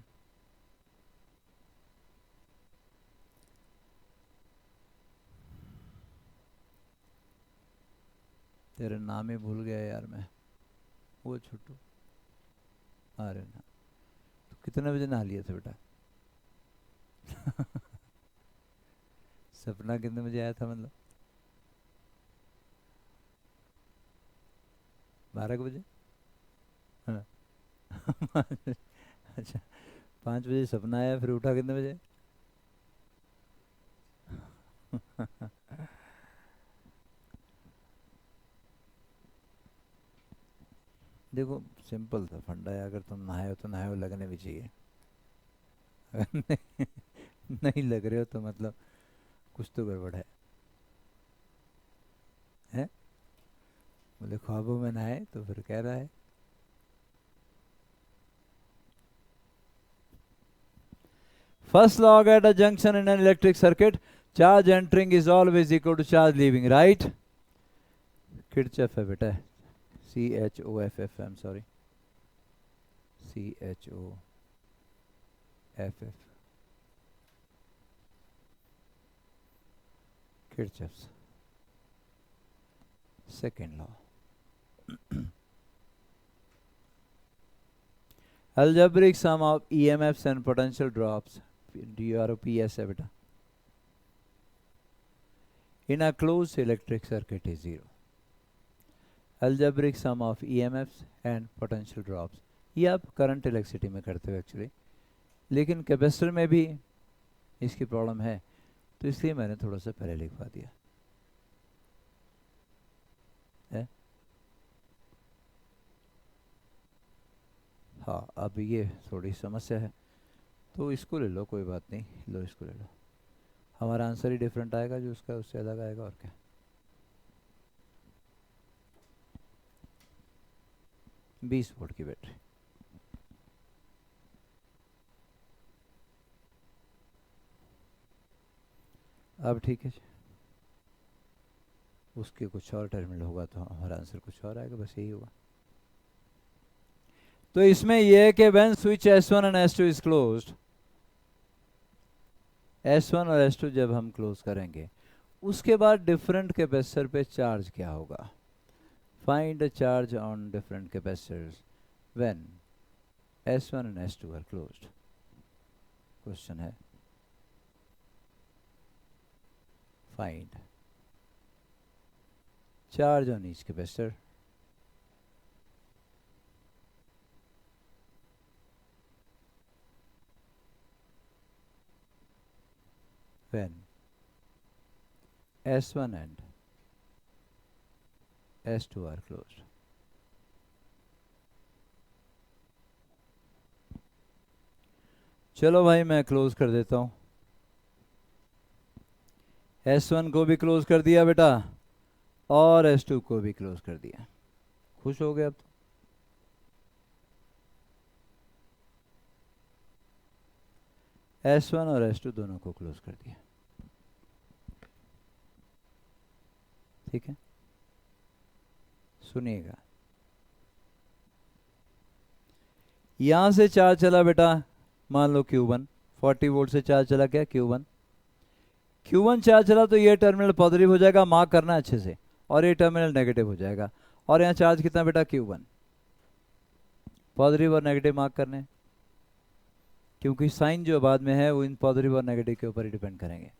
तेरा नाम ही भूल गया यार मैं, वो छोटू। अरे ना, तो कितने बजे नहा लिया था बेटा? सपना कितने बजे आया था मतलब? 12 बजे? हाँ। अच्छा, 5 बजे सपना आया, फिर उठा कितने बजे? देखो सिंपल था फंडा है, अगर तुम नहाए हो तो नहाए हो, लगने भी चाहिए। अगर नहीं, नहीं लग रहे हो तो मतलब कुछ तो गड़बड़ है। बोले ख्वाबों में ना आए, तो फिर कह रहा है first log at a junction in an electric circuit, charge entering is always equal to charge leaving, right? Kirchhoff है बेटा, CHOFF, I'm sorry, CHOFF, Kirchhoff's second law. Algebraic sum of EMFs and potential drops, DROPS है बेटा, in a closed electric circuit is 0. Algebraic sum of EMFs and potential drops, ये आप current electricity में करते हो actually, लेकिन capacitor में भी इसकी प्रॉब्लम है, तो इसलिए मैंने थोड़ा सा पहले लिखवा दिया है? हाँ, अब ये थोड़ी समस्या है, तो इसको ले लो, कोई बात नहीं, लो इसको ले लो, हमारा आंसर ही डिफरेंट आएगा, जो उसका उससे अलग आएगा, और क्या। 20 वोल्ट की बैटरी, अब ठीक है, उसके कुछ और टर्मिनल होगा तो हमारा आंसर कुछ और आएगा, बस यही होगा। तो इसमें यह है कि when switch S1 and S2 is closed, S1 और S2 जब हम क्लोज करेंगे, उसके बाद डिफरेंट कैपेसिटर पे चार्ज क्या होगा। Find the charge on different capacitors when S1 and S2 are closed, question है। Find charge on each capacitor when S1 and S2 are closed. चलो भाई मैं क्लोज कर देता हूं, S1 को भी क्लोज कर दिया बेटा, और S2 को भी क्लोज कर दिया, खुश हो गए अब तो। S1 और S2 दोनों को क्लोज कर दिया, ठीक है। सुनिएगा, यहां से चार्ज चला बेटा, मान लो Q1, 40 वोल्ट से चार्ज चला, क्या Q1 चार्ज चला, तो ये टर्मिनल पॉजिटिव हो जाएगा, मार्क करना अच्छे से, और ये टर्मिनल नेगेटिव हो जाएगा, और यहाँ चार्ज कितना बेटा Q1, पॉजिटिव और नेगेटिव मार्क करने, क्योंकि साइन जो बाद में है वो इन पॉजिटिव और नेगेटिव के ऊपर ही डिपेंड करेंगे।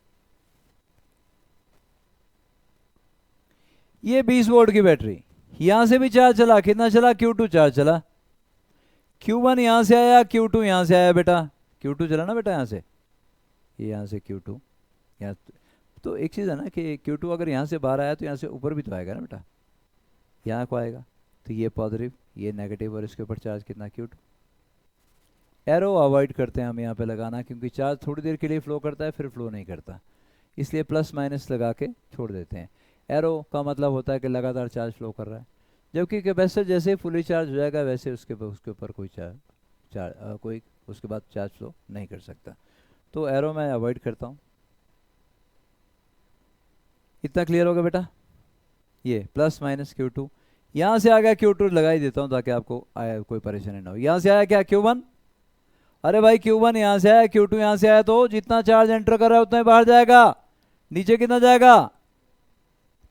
ये 20 वोल्ट की बैटरी, यहां से भी चार्ज चला, कितना चला, Q2 चार्ज चला, Q1 यहां से आया, Q2 यहां से आया बेटा, Q2 चला ना बेटा यहां से, ये यहां से Q2 यहाँ, तो एक चीज़ है ना कि Q2 अगर यहाँ से बाहर आया तो यहाँ से ऊपर भी तो आएगा ना बेटा, यहाँ को आएगा, तो ये पॉजिटिव, ये नेगेटिव, और इसके ऊपर चार्ज कितना Q2। एरो अवॉइड करते हैं हम यहाँ पे लगाना, क्योंकि चार्ज थोड़ी देर के लिए फ्लो करता है, फिर फ्लो नहीं करता, इसलिए प्लस माइनस लगा के छोड़ देते हैं। एरो का मतलब होता है कि लगातार चार्ज फ्लो कर रहा है, जबकि कैपेसिटर जैसे फुली चार्ज हो जाएगा वैसे उसके ऊपर कोई कोई उसके बाद चार्ज फ्लो नहीं कर सकता, तो एरो मैं अवॉइड करता हूँ। इतना क्लियर होगा बेटा, ये प्लस माइनस Q2, यहाँ से आ गया Q2 लगा ही देता हूँ ताकि आपको आया कोई परेशानी ना हो। यहाँ से आया क्या Q1, अरे भाई Q1 यहाँ से आया, Q2 यहाँ से आया, तो जितना चार्ज एंटर कर रहा है उतना ही बाहर जाएगा, नीचे कितना जाएगा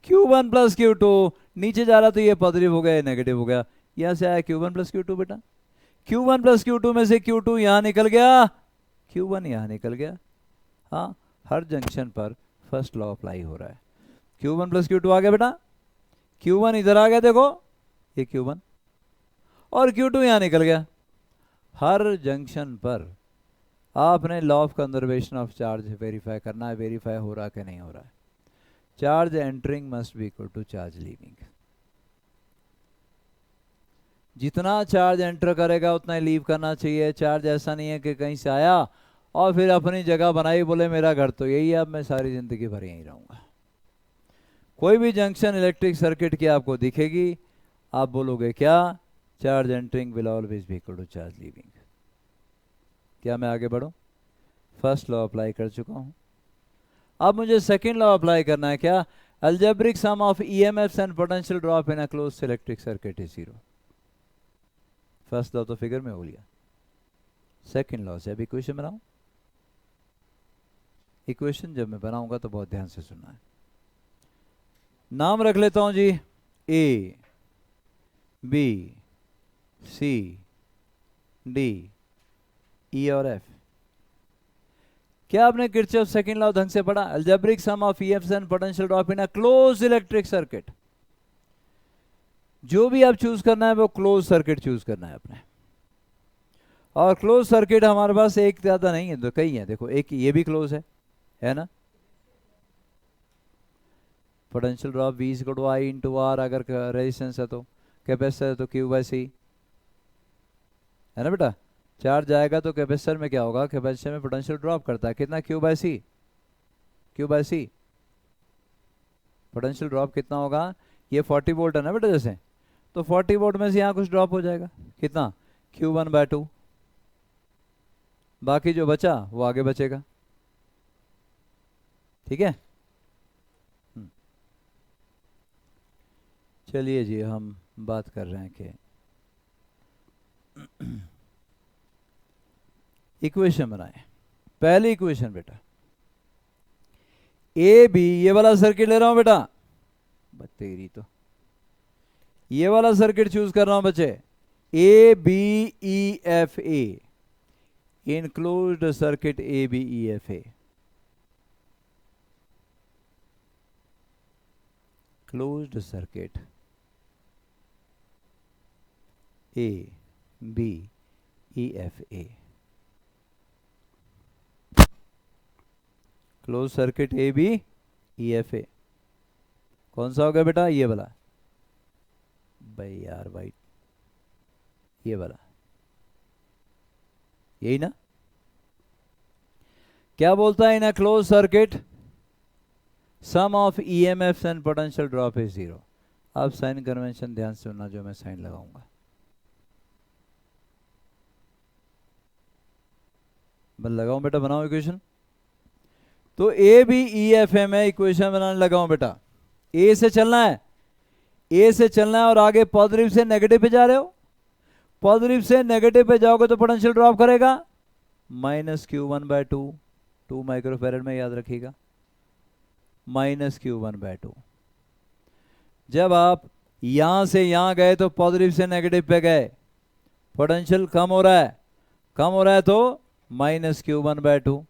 Q1 प्लस Q2, नीचे जा रहा तो ये पॉजिटिव हो गया, नेगेटिव हो गया, यहाँ से आया Q1 प्लस Q2 बेटा, Q1 प्लस Q2 में से Q2 यहाँ निकल गया, Q1 यहाँ निकल गया। हाँ, हर जंक्शन पर फर्स्ट लॉ अप्लाई हो रहा है, Q1 प्लस Q2 आ गया बेटा, Q1 इधर आ गया, देखो ये Q1, और Q2 यहाँ निकल गया। हर जंक्शन पर आपने law of conservation of charge verify करना है, वेरीफाई हो रहा कि नहीं हो रहा है। Charge entering must be equal to charge leaving, जितना चार्ज एंटर करेगा उतना ही लीव करना चाहिए। चार्ज ऐसा नहीं है कि कहीं से आया और फिर अपनी जगह बनाई, बोले मेरा घर तो यही है, अब मैं सारी जिंदगी भर यहीं रहूंगा। कोई भी जंक्शन इलेक्ट्रिक सर्किट की आपको दिखेगी, आप बोलोगे क्या, charge entering will always be equal to charge leaving. क्या मैं आगे बढ़ूं? फर्स्ट लॉ अप्लाई कर चुका हूं, अब मुझे सेकंड लॉ अप्लाई करना है। क्या? Algebraic sum of EMFs and potential drop in a closed electric circuit is zero. First law तो फिगर में हो लिया, सेकंड लॉ से अब इक्वेशन बनाऊं। इक्वेशन जब मैं बनाऊंगा तो बहुत ध्यान से सुनना है। नाम रख लेता हूं जी, A B C D E और एफ। क्या आपने किरचॉफ सेकंड लॉ ढंग से पढ़ा? Algebraic sum of EMFs and potential drop in a closed electric circuit. जो भी आप चूज करना है वो क्लोज सर्किट चूज करना है अपने, और क्लोज सर्किट हमारे पास एक ज्यादा नहीं है, तो कई है। देखो, एक ये भी क्लोज है ना। Potential drop V is equal to I into R, अगर रेजिस्टेंस है तो, कैपेसिटर है तो Q बाय C, है ना बेटा। चार्ज आएगा तो कैपेसिटर में क्या होगा, कैपेसिटर में पोटेंशियल ड्रॉप करता है कितना, Q by C। Q by C potential drop कितना होगा, ये 40 वोल्ट है ना बेटा जैसे, तो 40 वोल्ट में से यहाँ कुछ ड्रॉप हो जाएगा, कितना, Q1 बाय 2। बाकी जो बचा वो आगे बचेगा, ठीक है। चलिए जी, हम बात कर रहे हैं कि इक्वेशन बनाएं। पहली इक्वेशन बेटा, ए बी, ये वाला सर्किट ले रहा हूं बेटा, तेरी तो ये वाला सर्किट चूज कर रहा हूं बच्चे, A B E F A, enclosed circuit A B E F A, closed circuit A B E F A, close circuit A B E F A. कौन सा हो गया बेटा, ये वाला भाई यार, वाइट, ये वाला, यही ना। क्या बोलता है in a close circuit sum of EMFs and potential drop is zero. अब साइन कन्वेंशन ध्यान से सुनना, जो मैं साइन लगाऊंगा, मैं लगाऊं बेटा, बनाओ इक्वेशन। तो ए बी ई एफ ए में इक्वेशन बनाने लगा हूं बेटा। ए से चलना है, ए से चलना है, और आगे पॉजिटिव से नेगेटिव पे जा रहे हो। पॉजिटिव से नेगेटिव पे जाओगे तो पोटेंशियल ड्रॉप करेगा माइनस Q1 बाय 2, 2 माइक्रोफेरेड में, याद रखिएगा, माइनस Q1 बाय 2। जब आप यहां से यहां गए तो पॉजिटिव से नेगेटिव पे गए, पोटेंशियल कम हो रहा है, कम हो रहा है तो माइनस Q1 बाय 2।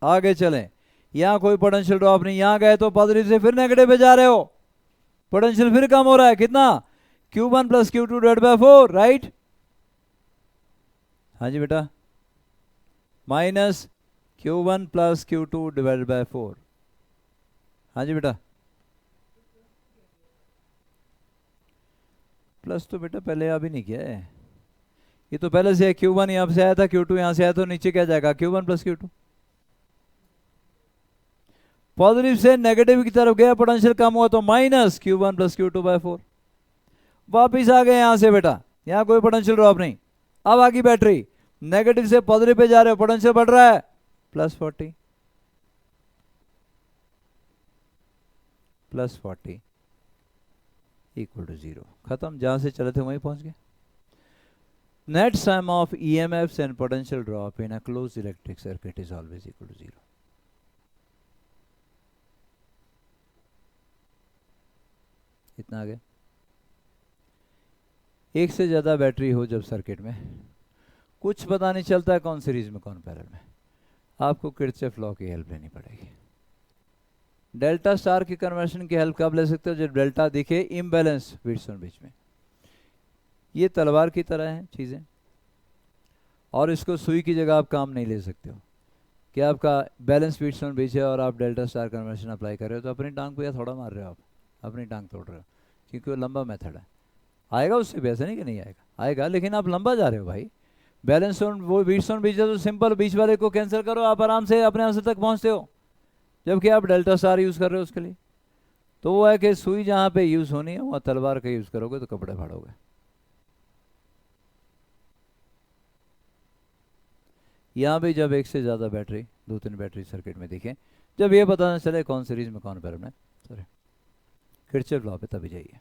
आगे चलें, यहां कोई पोटेंशियल ड्रॉप नहीं, यहां गए तो पॉजिटिव से फिर नेगेटिव पे जा रहे हो, पोटेंशियल फिर कम हो रहा है, कितना, Q1 plus Q2 divide by 4, right. हाँ जी बेटा, minus Q1 plus Q2 divide by 4। हाँ जी बेटा, प्लस तो बेटा पहले अभी नहीं किया है, ये तो पहले से Q1 यहां से आया था, Q2 यहां से आया, तो नीचे क्या जाएगा, Q1 प्लस Q2। पॉजिटिव से नेगेटिव की तरफ गया, पोटेंशियल कम हुआ तो minus Q1 plus Q2 bye 4। वापिस आ गए यहां से बेटा, यहां कोई पोटेंशियल ड्रॉप नहीं। अब आगे बैटरी, नेगेटिव से पॉजिटिव पे जा रहे हो, पोटेंशियल बढ़ रहा है, प्लस 40, प्लस 40 इक्वल टू 0। खत्म, जहां से चले थे वहीं पहुंच गए। Net sum of EMFs and potential drop in a closed electric circuit is always equal to 0। इतना आ गया। एक से ज्यादा बैटरी हो जब सर्किट में, कुछ पता नहीं चलता है कौन सीरीज में कौन पैरेलल में, आपको किरचॉफ लॉ की हेल्प लेनी पड़ेगी। डेल्टा स्टार की कन्वर्शन की हेल्प कब ले सकते हो, जब डेल्टा दिखे इम्बैलेंस बीट्सों बीच में। ये तलवार की तरह है चीज़ें, और इसको सुई की जगह आप काम नहीं ले सकते हो कि आपका बैलेंस बीट्सों बीच है और आप डेल्टा स्टार कन्वर्शन अप्लाई कर रहे हो तो अपनी टांग को या थोड़ा मार रहे हो, आप अपनी टांग तोड़ रहे हो, क्योंकि वो लंबा मेथड है। आएगा उससे भी, ऐसा नहीं कि नहीं आएगा, आएगा, लेकिन आप लंबा जा रहे हो भाई। बैलेंस वो बीट्सों बीच है तो सिंपल बीच वाले को कैंसिल करो, आप आराम से अपने आंसर तक पहुंचते हो, जबकि आप डेल्टा स्टार यूज कर रहे हो उसके लिए। तो वो है कि सुई जहाँ पे यूज़ होनी है वहाँ तलवार का यूज़ करोगे तो कपड़े फाड़ोगे। यहाँ भी जब एक से ज़्यादा बैटरी, 2-3 बैटरी सर्किट में दिखे, जब ये पता ना चले कौन सीरीज में कौन पैरेलल में, सॉरी किरचॉफ लॉ पे तभी जाइए।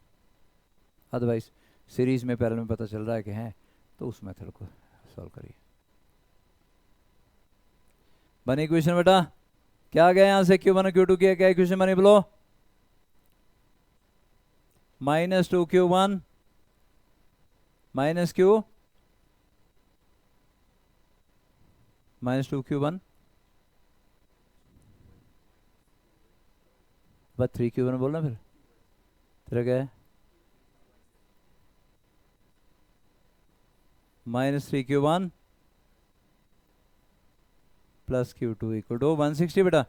अदरवाइज सीरीज में पैरेलल में पता चल रहा है कि हैं तो उस मेथड को सॉल्व करिए। बनी इक्वेशन बेटा, क्या आ गया यहाँ से? Q1 Q2 किया, क्या इक्वेशन बनी बोलो? -2Q1 -Q -2Q1 बस 3Q1 बोलना फिर तेरा क्या है? -3Q1 plus Q2 equal to 160 बेटा।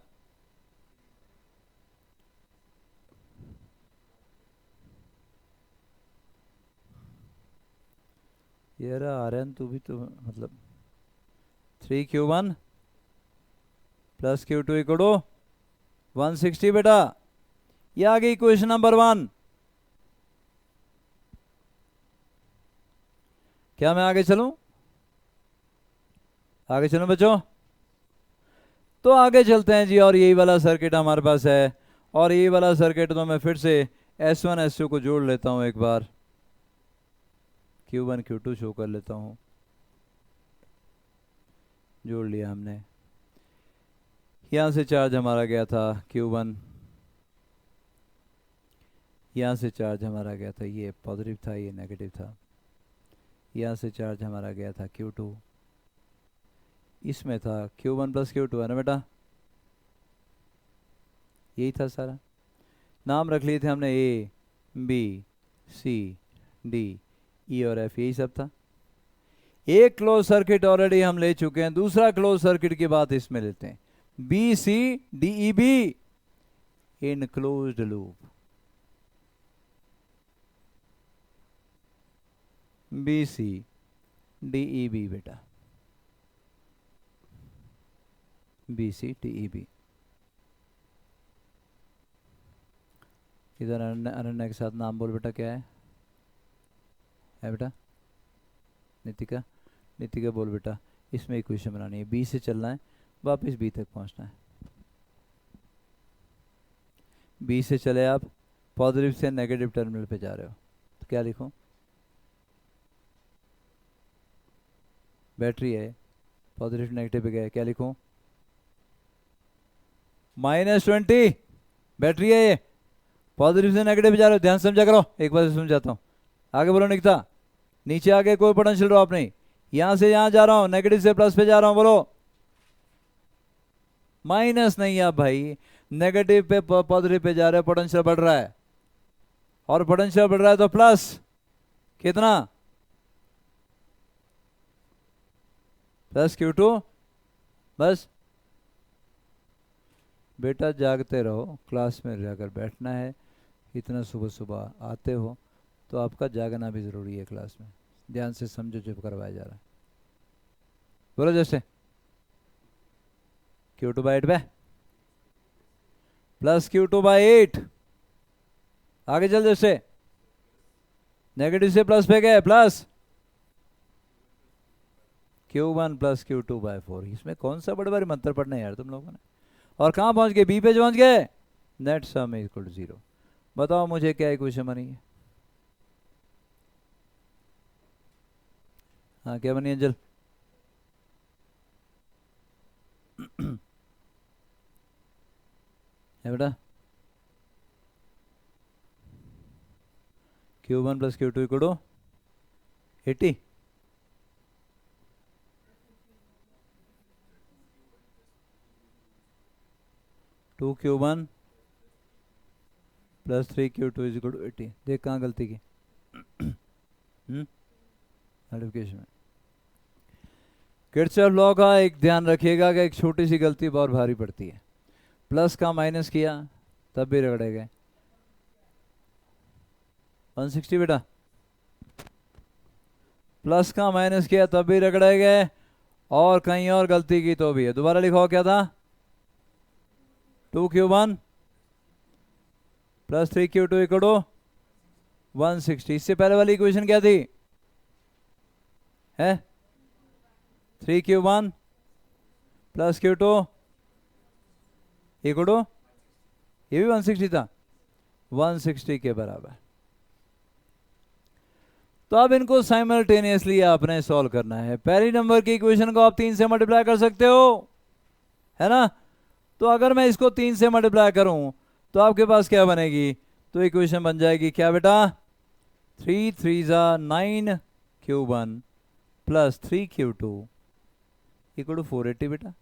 ये रहा आर्यन, तू भी तो मतलब 3Q1 plus Q2 equal to 160 बेटा। ये आ गई क्वेश्चन नंबर 1। क्या मैं आगे चलूं? आगे चलूं बच्चों? तो आगे चलते हैं जी। और यही वाला सर्किट हमारे पास है, और यही वाला सर्किट तो मैं फिर से S1 S2 को जोड़ लेता हूं एक बार, Q1 Q2 शो कर लेता हूं। जोड़ लिया हमने। यहाँ से चार्ज हमारा गया था Q1, यहाँ से चार्ज हमारा गया था, ये पॉजिटिव था ये नेगेटिव था। यहाँ से चार्ज हमारा गया था Q2, इसमें था Q1 प्लस Q2 है ना बेटा? यही था सारा। नाम रख लिए थे हमने A B C D E और F, यही सब था। एक क्लोज सर्किट ऑलरेडी हम ले चुके हैं, दूसरा क्लोज सर्किट की बात इसमें लेते हैं। B C D E B इन closed loop. B C D E B बेटा, B C D E B। इधर अनन्या के साथ नाम बोल बेटा, क्या है बेटा? नितिका, नितिका बोल बेटा। इसमें इक्वेशन बनानी है, बी से चलना है, वापस बी तक पहुंचना है। बी से चले आप, पॉजिटिव से नेगेटिव टर्मिनल पे जा रहे हो, तो क्या लिखूं? बैटरी है, पॉजिटिव नेगेटिव पे गए, क्या लिखूं? -20 बैटरी है ये, पॉजिटिव से नेगेटिव पे जा रहे हो। ध्यान समझा करो, एक बार समझाता हूँ। आगे बोलो निकिता। नीचे आगे कोई पोटेंशियल ड्रॉप नहीं, यहां से यहां जा रहा हूं, नेगेटिव से प्लस पे जा रहा हूं, बोलो। माइनस नहीं है भाई, नेगेटिव पे पॉजिटिव पे जा रहे हो, पोटेंशियल बढ़ रहा है, और पोटेंशियल बढ़ रहा है तो प्लस कितना? Plus Q2। बस बेटा जागते रहो, क्लास में जाकर बैठना है। इतना सुबह सुबह आते हो तो आपका जागना भी ज़रूरी है क्लास में। ध्यान से समझो जो करवाया जा रहा है। बोलो जैसे Q2/8 पे प्लस Q2/8। आगे चल, जैसे नेगेटिव से प्लस पे गए, प्लस Q1 प्लस Q2/4। इसमें कौन सा बड़े बड़े मंत्र पढ़ना है यार तुम लोगों ने? और कहाँ पहुंच गए? बी पे पहुंच गए। Net sum equal to 0। बताओ मुझे क्या इक्वेशन बनी है? हाँ क्या बनी अंजल? है बेटा? Q1 plus Q2 equal to 80। Two Q1 plus 3Q2 is equal to 80। देख कहाँ गलती की। नोटिफिकेशन में किरचॉफ लॉ का एक ध्यान रखिएगा कि एक छोटी सी गलती बहुत भारी पड़ती है। प्लस का माइनस किया तब भी रगड़े गए। 160 बेटा, प्लस का माइनस किया तब भी रगड़े गए, और कहीं और गलती की तो भी है। दोबारा लिखो, क्या था? 2Q1 plus 3Q2 equal to 160। इससे पहले वाली इक्वेशन क्या थी? है 3Q1 plus Q2 equal to, ये भी 160 था, 160 के बराबर। तो अब इनको साइमल्टेनियसली आपने सॉल्व करना है। पहली नंबर की इक्वेशन को आप 3 से मल्टीप्लाई कर सकते हो, है ना। तो अगर मैं इसको 3 से मल्टीप्लाई करूं तो आपके पास क्या बनेगी? तो इक्वेशन बन जाएगी क्या बेटा? 3 3 9Q1 plus 3Q2 equal to 480 बेटा।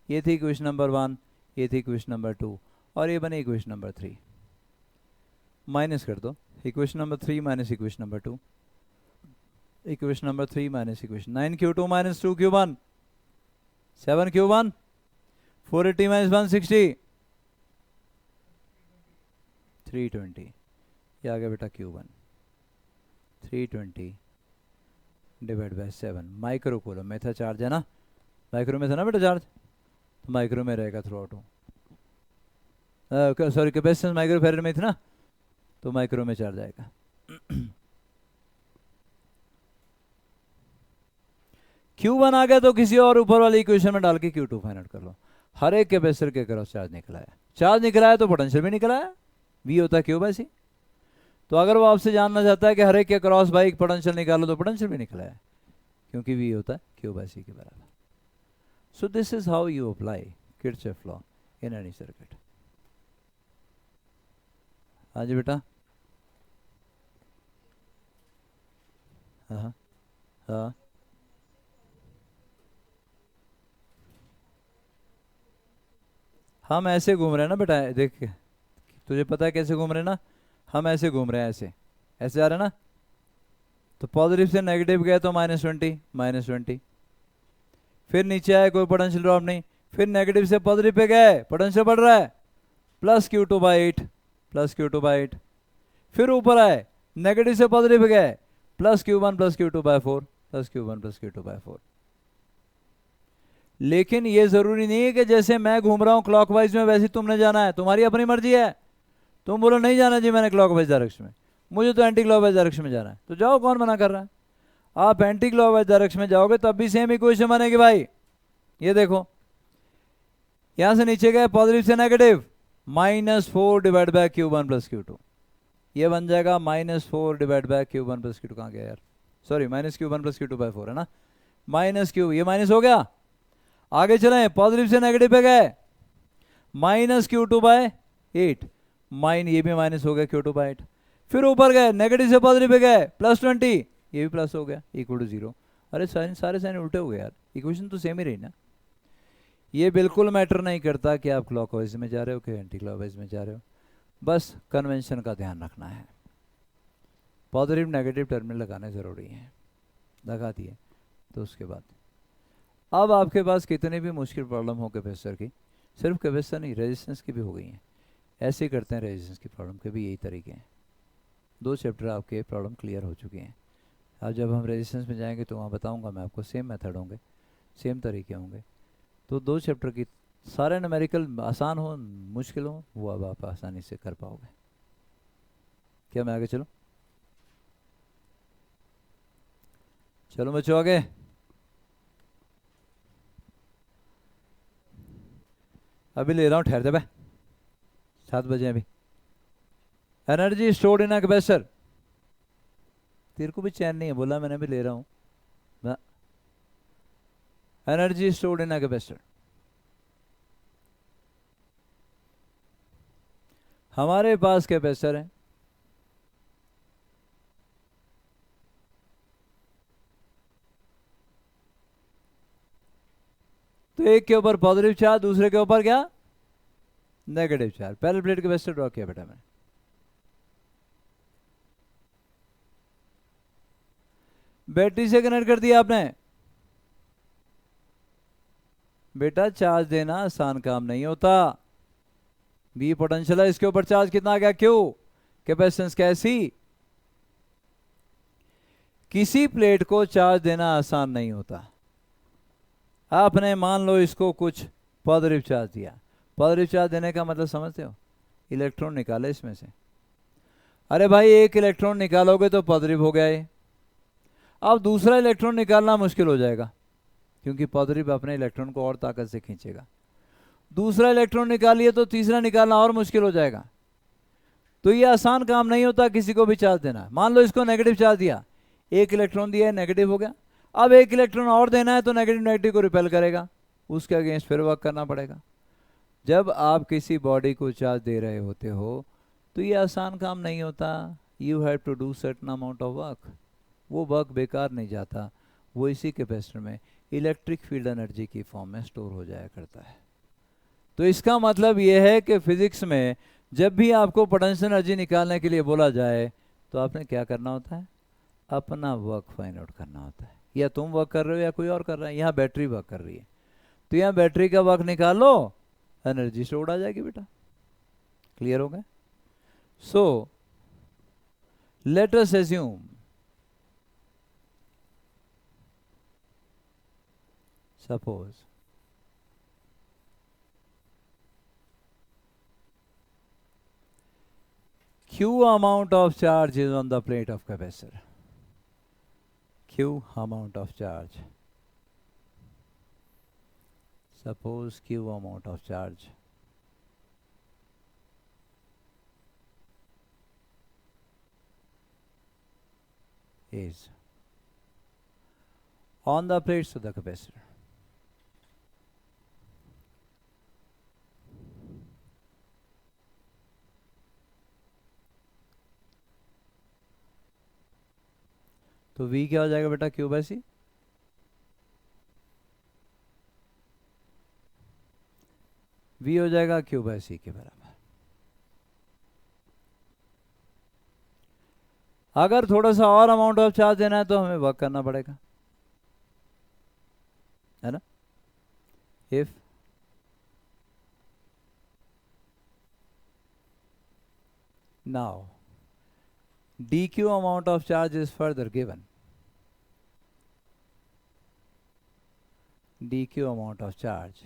ये थी इक्वेशन नंबर 1, ये थी इक्वेशन नंबर 2, और ये बनी इक्वेशन नंबर 3। माइनस कर दो, equation number 3 minus equation number 2, equation number 3 minus equation 9Q2 minus 2Q1 7Q1, 480 minus 160 320। ये आ गया बेटा Q1 320 divide by 7। Micro coulomb में था चार्ज, है ना, माइक्रो में था ना बेटा चार्ज, तो माइक्रो में रहेगा throughout. Sorry capacitance micro farad में थी ना, तो माइक्रो में चार्ज आएगा। Q1 आ गया तो किसी और ऊपर वाली इक्वेशन में डाल के Q2 फाइंड आउट कर लो। हर एक कैपेसिटर के क्रॉस चार्ज निकला है, चार्ज निकला है तो पोटेंशियल भी निकला है, V होता है Q/C। तो अगर वो आपसे जानना चाहता है कि हर एक के क्रॉस बाई पोटेंशियल निकालो, तो पोटेंशियल भी निकला है, क्योंकि V होता है Q/C के बराबर। So this is how you apply Kirchhoff law in any circuit. हाँ जी बेटा, हाँ हाँ, हम ऐसे घूम रहे हैं ना बेटा, देख तुझे पता है कैसे घूम रहे हैं ना, हम ऐसे घूम रहे हैं, ऐसे ऐसे जा रहे हैं ना। तो पॉजिटिव से नेगेटिव गए तो -20, फिर नीचे आए कोई पोटेंशियल ड्रॉप नहीं, फिर नेगेटिव से पॉजिटिव पे गए, पोटेंशियल बढ़ रहा है, +Q2/8, फिर ऊपर आए नेगेटिव से पॉजिटिव पे गए, +Q1 +Q2/4। लेकिन ये जरूरी नहीं है कि जैसे मैं घूम रहा हूं क्लॉकवाइज में वैसे तुमने जाना है, तुम्हारी अपनी मर्जी है। तुम बोलो नहीं जाना जी मैंने क्लॉकवाइज डायरेक्शन में, मुझे तो एंटी क्लॉकवाइज डायरेक्शन में जाना है, तो जाओ, कौन मना कर रहा है। आप एंटी क्लॉकवाइज डायरेक्शन में जाओगे तब भी सेम इक्वेशन बनेगी भाई। ये देखो, यहां से नीचे गए पॉजिटिव से negative, -4 divide by Q1 + Q2, ये बन जाएगा -4 डिवाइड बाय Q1 + Q2। कहाँ गया यार, सॉरी -Q1 + Q2/4 है ना, -Q, ये माइनस हो गया। आगे चलें, पॉजिटिव से नेगेटिव पे गए, -Q2/8, ये भी माइनस हो गया Q2/8। फिर ऊपर गए नेगेटिव से पॉजिटिव पे गए, +20, ये भी प्लस हो गया, इक्वल टू 0। अरे सारे साइन उल्टे हो गए यार, इक्वेशन तो सेम ही रही ना। ये बिल्कुल मैटर नहीं करता कि आप क्लॉकवाइज में जा रहे हो कि एंटी क्लॉकवाइज में जा रहे हो, बस कन्वेंशन का ध्यान रखना है। पॉजिटिव नेगेटिव टर्मिनल लगाने ज़रूरी है, लगा दिए तो उसके बाद अब आपके पास कितनी भी मुश्किल प्रॉब्लम हो कैपेसिटर की, सिर्फ कैपेसिटर नहीं रेजिस्टेंस की भी हो गई हैं। ऐसे ही करते हैं रेजिस्टेंस की प्रॉब्लम के भी यही तरीके हैं। 2 चैप्टर आपके प्रॉब्लम क्लियर हो चुके हैं। अब जब हम रेजिस्टेंस में जाएंगे तो वहाँ बताऊंगा मैं आपको, सेम मेथड होंगे, सेम तरीके होंगे। तो 2 चैप्टर की सारे न्यूमेरिकल आसान हो मुश्किल हो वो अब आप आसानी से कर पाओगे। क्या मैं आगे चलूँ? चलो बच्चों आगे। अभी ले रहा हूँ, ठहर जा बे, 7 बजे अभी। Energy stored in a capacitor, तेरे को भी चैन नहीं है, बोला मैंने भी ले रहा हूँ। Energy stored in a capacitor, हमारे पास कैपेसिटर है, तो एक के ऊपर पॉजिटिव चार्ज, दूसरे के ऊपर क्या, नेगेटिव चार्ज। पहले प्लेट कैपेसिटर ड्रॉ किया बेटा मैंने, बैटरी से कनेक्ट कर दिया आपने। बेटा चार्ज देना आसान काम नहीं होता, बी पोटेंशियल है, इसके ऊपर चार्ज कितना आ गया, क्यू, कैपेसिटेंस कैसी। किसी प्लेट को चार्ज देना आसान नहीं होता। आपने मान लो इसको कुछ पॉजिटिव चार्ज दिया, पॉजिटिव चार्ज देने का मतलब समझते हो, इलेक्ट्रॉन निकाले इसमें से। अरे भाई एक इलेक्ट्रॉन निकालोगे तो पॉजिटिव हो गया ये। अब दूसरा इलेक्ट्रॉन निकालना मुश्किल हो जाएगा, क्योंकि पॉजिटिव अपने इलेक्ट्रॉन को और ताकत से खींचेगा। दूसरा इलेक्ट्रॉन निकालिए तो तीसरा निकालना और मुश्किल हो जाएगा। तो ये आसान काम नहीं होता किसी को भी चार्ज देना। मान लो इसको नेगेटिव चार्ज दिया, एक इलेक्ट्रॉन दिया है, नेगेटिव हो गया। अब एक इलेक्ट्रॉन और देना है तो नेगेटिव नेगेटिव को रिपेल करेगा, उसके अगेंस्ट फिर वर्क करना पड़ेगा। जब आप किसी बॉडी को चार्ज दे रहे होते हो तो ये आसान काम नहीं होता। You have to do certain amount of work. वो वर्क बेकार नहीं जाता, वो इसी कैपेसिटर में इलेक्ट्रिक फील्ड एनर्जी की फॉर्म में स्टोर हो जाया करता है। तो इसका मतलब ये है कि फिजिक्स में जब भी आपको पोटेंशियल एनर्जी निकालने के लिए बोला जाए तो आपने क्या करना होता है, अपना वर्क फाइंड आउट करना होता है। या तुम वर्क कर रहे हो या कोई और कर रहा है। यहाँ बैटरी वर्क कर रही है तो यहाँ बैटरी का वर्क निकाल लो, एनर्जी स्टोर आ जाएगी बेटा। क्लियर हो गया? So let us assume suppose q amount of charge is on the plate of capacitor. Q amount of charge, suppose q amount of charge is on the plates of the capacitor. तो V क्या हो जाएगा बेटा, Q by C। V हो जाएगा Q by C के बराबर। अगर थोड़ा सा और अमाउंट ऑफ चार्ज देना है तो हमें वर्क करना पड़ेगा, है ना। If now dq amount of charge is further given, dq amount of charge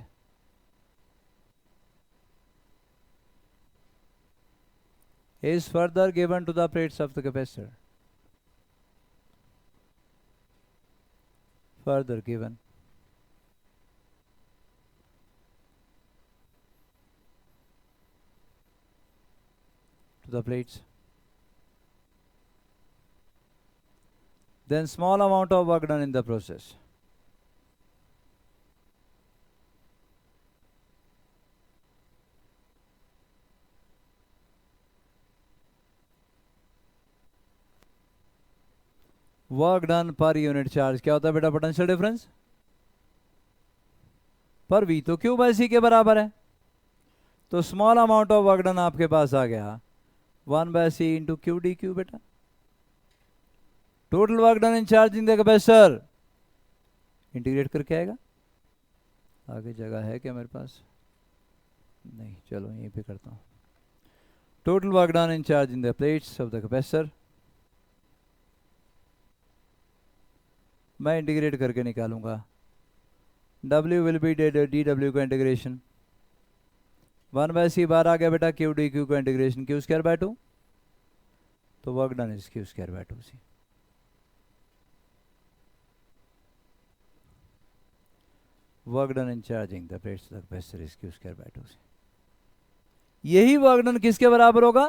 is further given to the plates of the capacitor, further given to the plates, then small amount of work done in the process. Work done पर unit charge क्या होता है बेटा, potential difference पर V तो Q by C के बराबर है। तो small amount of work done आपके पास आ गया 1 by C into Q d Q बेटा। Total work done in charge in the capacitor integrate करके आएगा। आगे जगह है क्या मेरे पास, नहीं, चलो यहीं पे करता हूँ। Total work done in charge in the plates of the capacitor मैं इंटीग्रेट करके निकालूंगा। W will be D W का इंटीग्रेशन 1 बाय C बार आ गया बेटा, क्यू डी क्यू का इंटीग्रेशन क्यू स्क्वायर बाय 2, तो work done is Q square by 2C। Work done in charging the plates of the capacitor is Q square by 2C। यही work done किसके बराबर होगा,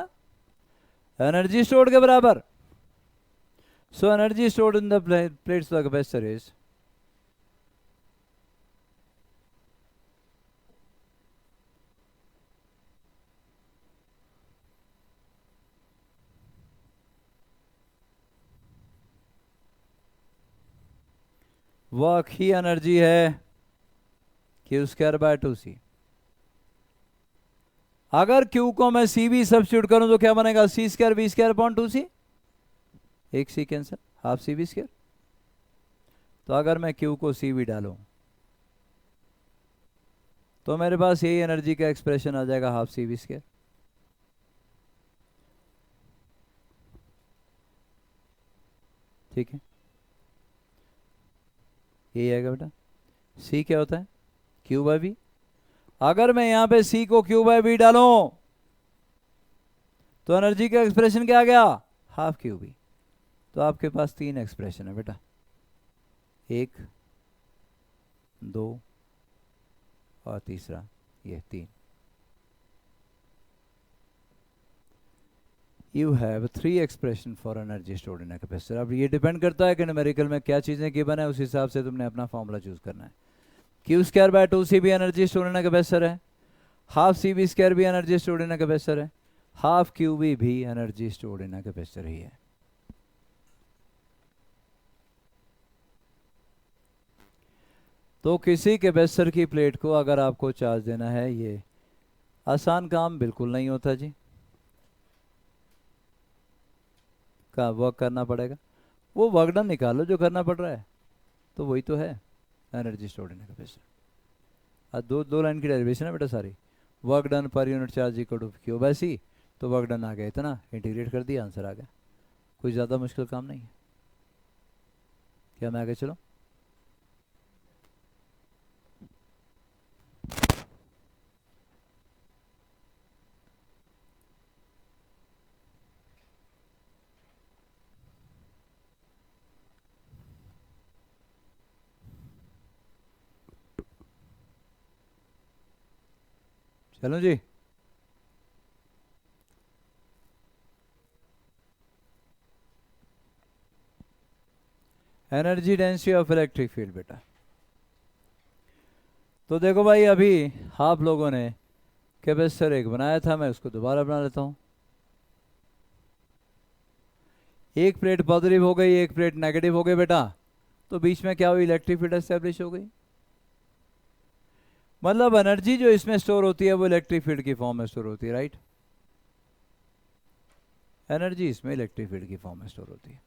energy stored के बराबर। So energy stored in the plates of the capacitor is work he energy है Q square by 2C। अगर Q को मैं C भी सब्स्टिट्यूट करूं तो क्या बनेगा, C square V square upon 2C, एक C cancel, half C V square. तो अगर मैं Q को C भी डालूं तो मेरे पास यही एनर्जी का एक्सप्रेशन आ जाएगा, हाफ C V स्क्वायर। ठीक है, यही आएगा बेटा। C क्या होता है, Q बाय V। अगर मैं यहां पे C को Q बाय V डालूं तो एनर्जी का एक्सप्रेशन क्या आ गया, हाफ क्यू बी। तो आपके पास 3 एक्सप्रेशन है बेटा, 1, 2 और तीसरा ये 3। You have 3 expression for energy stored in a capacitor. अब ये डिपेंड करता है कि न्यूमेरिकल में क्या चीज़ें गिवन है, उस हिसाब से तुमने अपना फॉर्मूला चूज करना है। क्यू स्क्वायर बाय 2 भी energy stored in a capacitor है, हाफ सी बी स्क्वायर भी energy stored in a capacitor है, हाफ क्यू बी भी energy stored in a capacitor ही है। तो किसी कैपेसिटर की प्लेट को अगर आपको चार्ज देना है, ये आसान काम बिल्कुल नहीं होता जी, का वर्क करना पड़ेगा। वो वर्क डन निकालो जो करना पड़ रहा है, तो वही तो है एनर्जी स्टोर्ड इन कैपेसिटर। दो लाइन की डेरिवेशन है बेटा सारी, वर्क डन पर unit charge equal to Q by C. तो वर्क डन आ गया इतना, इंटीग्रेट कर दिया, आंसर आ गया। कोई ज़्यादा मुश्किल काम नहीं है। क्या मैं आगे चलो? चलो जी। Energy density of electric field बेटा। तो देखो भाई, अभी आप लोगों ने कैपेसिटर एक बनाया था, मैं उसको दोबारा बना लेता हूँ। एक प्लेट पॉजिटिव हो गई, एक प्लेट नेगेटिव हो गई बेटा, तो बीच में क्या हुई, इलेक्ट्रिक फील्ड एस्टेब्लिश हो गई। मतलब एनर्जी जो इसमें स्टोर होती है वो इलेक्ट्रिक फील्ड की फॉर्म में स्टोर होती है, राइट। एनर्जी इसमें इलेक्ट्रिक फील्ड की फॉर्म में स्टोर होती है।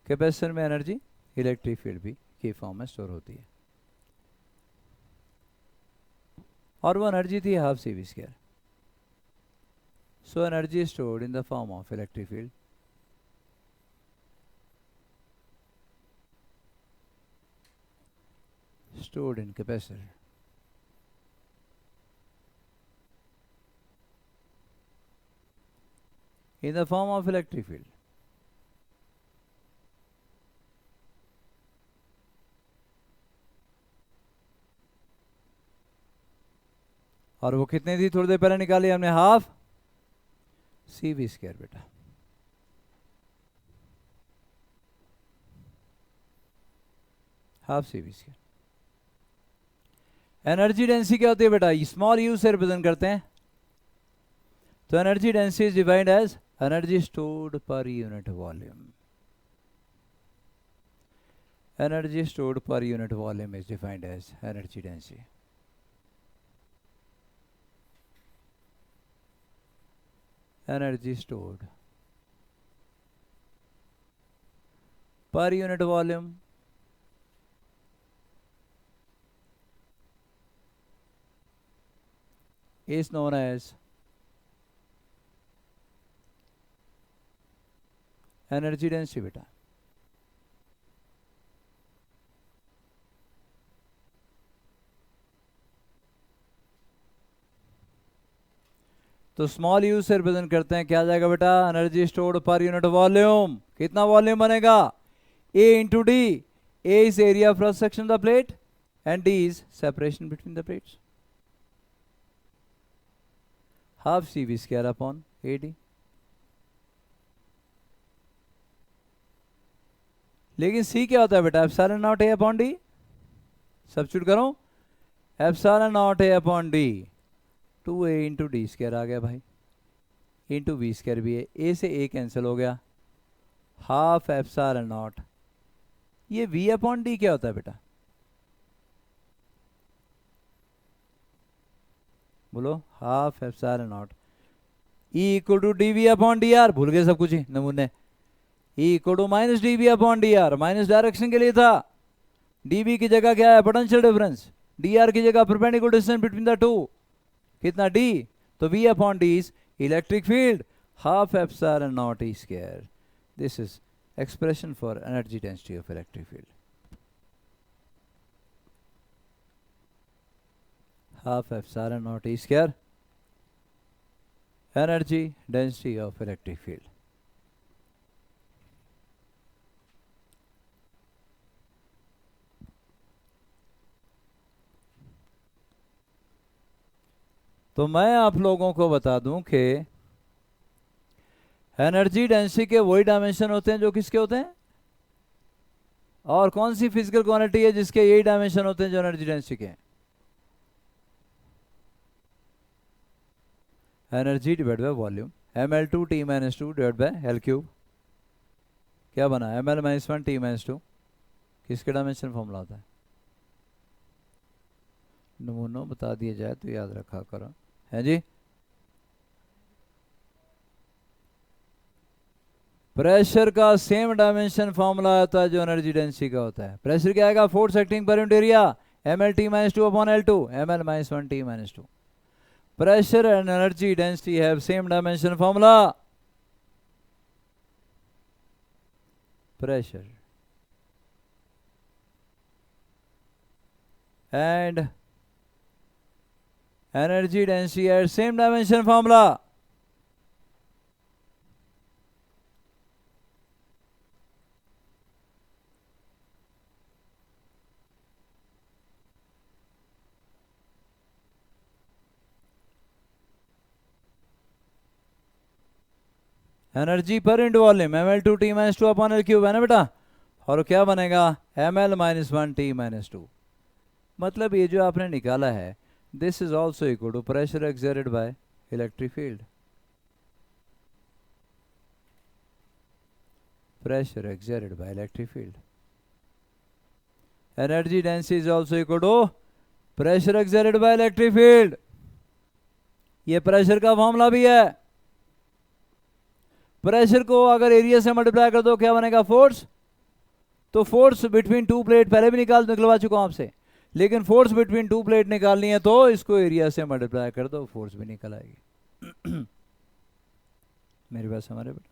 कैपेसिटर में एनर्जी इलेक्ट्रिक फील्ड भी की फॉर्म में स्टोर होती है, और वो एनर्जी थी half C V square. So energy stored in the form of electric field stored in capacitor in the form of electric field. और वो कितनी थी, थोड़ी देर पहले निकाली हमने, हाफ सी वी स्क्वायर बेटा। Half C V square. Energy density क्या होती है बेटा, स्मॉल यू से रिप्रेजेंट करते हैं। तो energy density is defined as energy stored पर यूनिट वॉल्यूम। एनर्जी स्टोर्ड पर unit volume is defined as energy density. Energy stored पर unit volume is known as energy density बेटा। तो स्मॉल यू से रिप्रेजेंट करते हैं, क्या आ जाएगा बेटा, एनर्जी स्टोर्ड पर यूनिट वॉल्यूम। कितना वॉल्यूम बनेगा, A into d. A is area of cross section of the plate and d is separation between the plates. Half C V square upon A d. लेकिन C क्या होता है बेटा, epsilon nought A upon d. Substitute करो, epsilon nought A upon d 2a into d square आ गया भाई, into V square भी है, ए से ए कैंसिल हो गया, हाफ एप्सिलॉन नॉट। ये v अपॉन डी क्या होता है बेटा, बोलो, half epsilon not E equal to d V upon d r. भूल गए सब कुछ ही नमूने। E equal to minus d V upon d r, माइनस डायरेक्शन के लिए था, डी वी की जगह क्या है, पोटेंशियल डिफरेंस, डी आर की जगह perpendicular distance between the two, कितना डी, तो v upon D is electric field, half epsilon not E square. This is expression for energy density of electric field, half epsilon not E square energy density of electric field. तो मैं आप लोगों को बता दूं कि energy density के वही डायमेंशन होते हैं जो किसके होते हैं, और कौन सी फिजिकल क्वांटिटी है जिसके यही डायमेंशन होते हैं जो एनर्जी डेंसिटी के हैं? Energy divide by volume, ml2t-2 divide by L cube. क्या बना, ml-1t-2 किसके डायमेंशन फॉर्मूला होता है? नमूनों बता दिया जाए तो याद रखा करो, है जी। प्रेशर का सेम डायमेंशन फॉर्मूला आता है जो एनर्जी डेंसिटी का होता है। प्रेशर क्या आएगा, फोर्स एक्टिंग पर unit area, ml-t-2 upon L2, ml-1t-2। pressure and energy density have same dimension formula. Pressure and energy density have same dimension formula. Energy पर into volume ml2t-2 upon L cube है ना बेटा, और क्या बनेगा ml-1t-2। मतलब ये जो आपने निकाला है this is also equal to pressure exerted by electric field. Pressure exerted by electric field. Energy density is also equal to pressure exerted by electric field. ये प्रेशर का फॉर्मूला भी है। प्रेशर को अगर एरिया से मल्टीप्लाई कर दो क्या बनेगा, फोर्स। तो फोर्स बिटवीन टू प्लेट पहले भी निकलवा चुका हूं आपसे, लेकिन फोर्स बिटवीन टू प्लेट निकालनी है तो इसको एरिया से मल्टीप्लाई कर दो, फोर्स भी निकल आएगी। मेरी बात समझ रहे बेटा?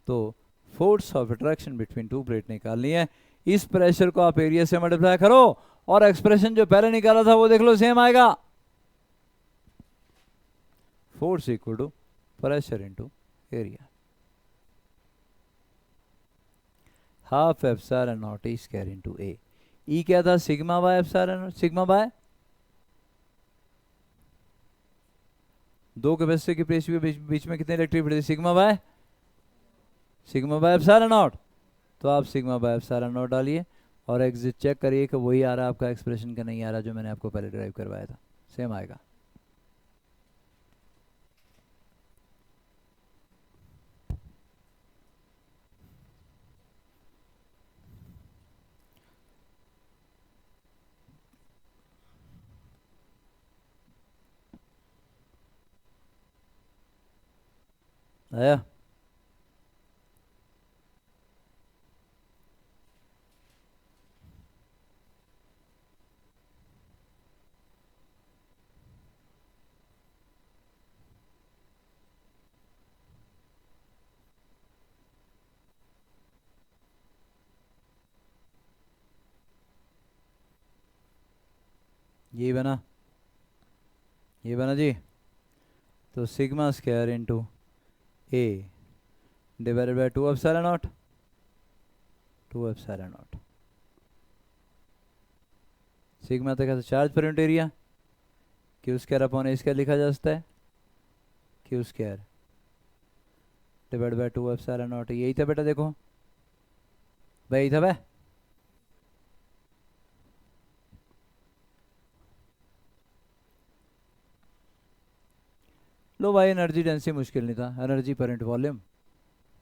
तो force of attraction between two plate निकालनी है, इस प्रेशर को आप एरिया से मल्टीप्लाई करो और एक्सप्रेशन जो पहले निकाला था वो देख लो सेम आएगा। Force equal to pressure into area, half epsilon not E square into A. E क्या था, sigma by epsilon, sigma by दो कैपेसिटर की प्लेस बीच में कितने electric field, sigma by epsilon nought. तो आप सिग्मा बाय एप्सिलॉन नॉट डालिए और एग्जिट चेक करिए कि वही आ रहा है आपका एक्सप्रेशन का नहीं आ रहा जो मैंने आपको पहले ड्राइव करवाया था, सेम आएगा। आया? ये बना, ये बना जी। तो sigma square into A divided by 2 epsilon nought, 2 epsilon nought. Sigma तक है चार्ज पर unit area, Q square upon A square लिखा जा सकता है, Q square divide by 2 epsilon nought. यही था बेटा, देखो भाई यही था भाई। लो भाई, एनर्जी डेंसिटी मुश्किल नहीं था, एनर्जी पर यूनिट वॉल्यूम,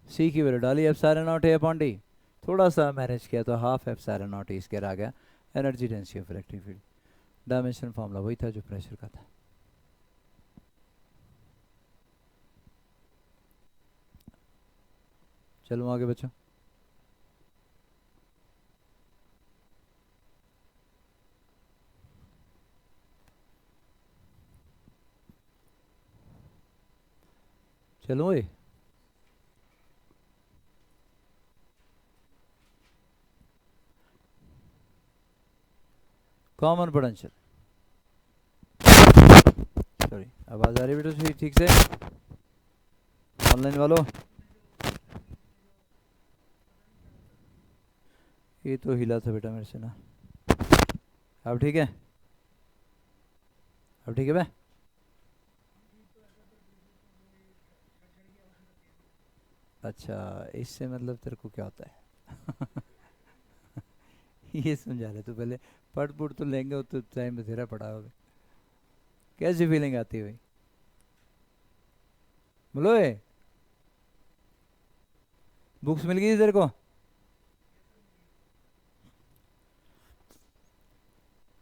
सी की वैल्यू डाली epsilon nought A upon d, थोड़ा सा मैनेज किया तो half epsilon not E square आ गया energy density of electric field. Dimension formula वही था जो प्रेशर का था। चलो आगे बच्चों। चलो ये कॉमन पोटेंशियल, सॉरी आवाज आवाज आ रही है बेटा ठीक से? ऑनलाइन वालों, ये तो हिला था बेटा मेरे से ना। अब ठीक है? अब ठीक है बे? अच्छा, इससे मतलब तेरे को क्या होता है? ये समझा रहे तू पहले। पढ़ पुढ़ तो लेंगे, वो तो टाइम में तेरा पढ़ा होगा। कैसी फीलिंग आती है भाई? बोलो ए, बुक्स मिल गई तेरे को?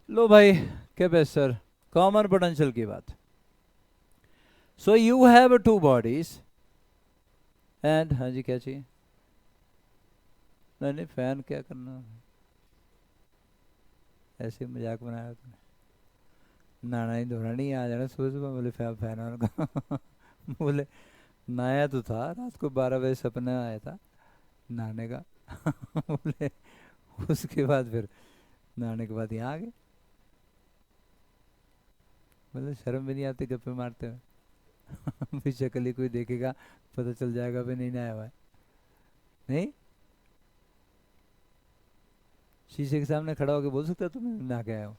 लो भाई, कैपेसिटर, कॉमन पोटेंशियल की बात। So you have two bodies and, हाँ जी क्या चाहिए? नहीं नहीं, फैन क्या करना, ऐसे ही मजाक बनाया तूने। नहाना ही धोना नहीं, आ जाना सुबह सुबह बोले फैन फैन ऑन का। बोले नहाया तो था, रात को 12 बजे सपना आया था नहाने का। बोले उसके बाद फिर नहाने के बाद यहाँ आ गए। बोले शर्म भी नहीं आती गप्पे मारते हुए? फिर शक्ल ही कोई देखेगा, पता चल जाएगा भी नहीं नहाया हुआ है। नहीं, शीशे के सामने खड़ा होकर बोल सकता तुम नहा के आया हो?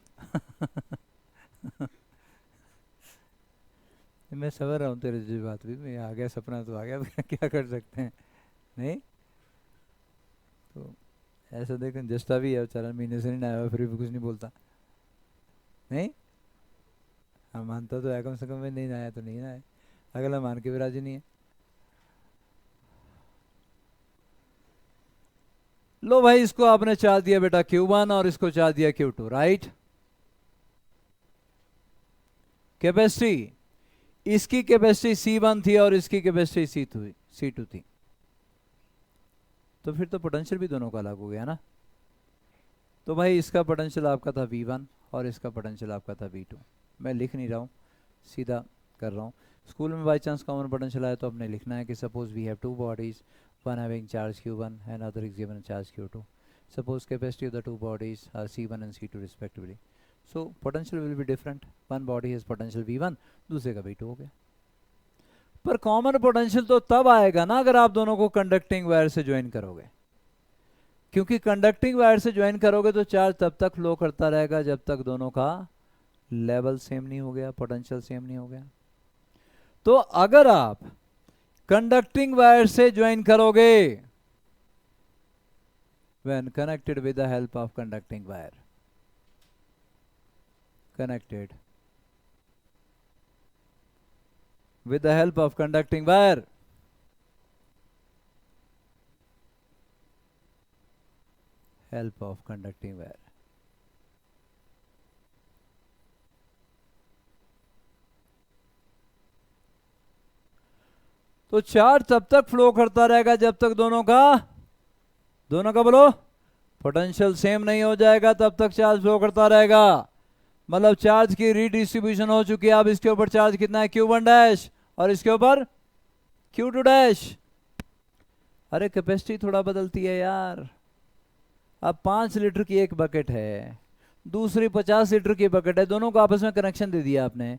मैं समझ रहा हूँ तेरे जज्बात भी, मैं आ गया सपना तो आ गया, अब क्या कर सकते हैं। नहीं तो ऐसा देख, जस्टा भी है बेचारा, महीने से नहीं नहाया हुआ, फिर भी कुछ नहीं बोलता। नहीं, हाँ मानता तो है कम से कम, मैं नहीं नहाया तो नहीं नहाया, अगला मान के भी राजी नहीं है। लो भाई, इसको आपने चार्ज दिया बेटा Q1 और इसको चार्ज दिया Q2, राइट? कैपेसिटी, इसकी कैपेसिटी C1 थी और इसकी कैपेसिटी C2 थी, तो फिर तो पोटेंशियल भी दोनों का अलग हो गया ना। तो भाई इसका पोटेंशियल आपका था V1 और इसका पोटेंशियल आपका था V2। मैं लिख नहीं रहा हूँ, सीधा कर रहा हूँ। स्कूल में बाई चांस कॉमन पोटेंशियल आया तो हमने लिखना है कि suppose we have two bodies, one having charge Q1 and other is given charge Q2। Suppose capacity of the two bodies are C1 and C2 respectively. So potential will be different. One body has potential V1, दूसरे का V2 हो गया। पर common potential तो तब आएगा ना अगर आप दोनों को कंडक्टिंग वायर से ज्वाइन करोगे, क्योंकि कंडक्टिंग वायर से ज्वाइन करोगे तो चार्ज तब तक फ्लो करता रहेगा जब तक दोनों का लेवल सेम नहीं हो गया, पोटेंशियल सेम नहीं हो गया। तो अगर आप कंडक्टिंग वायर से ज्वाइन करोगे, when connected with the help of conducting wire, connected with the help of conducting wire, help of conducting wire, तो चार्ज तब तक फ्लो करता रहेगा जब तक दोनों का बोलो पोटेंशियल सेम नहीं हो जाएगा, तब तक चार्ज फ्लो करता रहेगा। मतलब चार्ज की रीडिस्ट्रीब्यूशन हो चुकी है, अब इसके ऊपर चार्ज कितना है Q1 डैश और इसके ऊपर Q2 डैश। अरे कैपेसिटी थोड़ा बदलती है यार। अब 5 लीटर की एक बकेट है, दूसरी 50 लीटर की बकेट है, दोनों को आपस में कनेक्शन दे दिया आपने,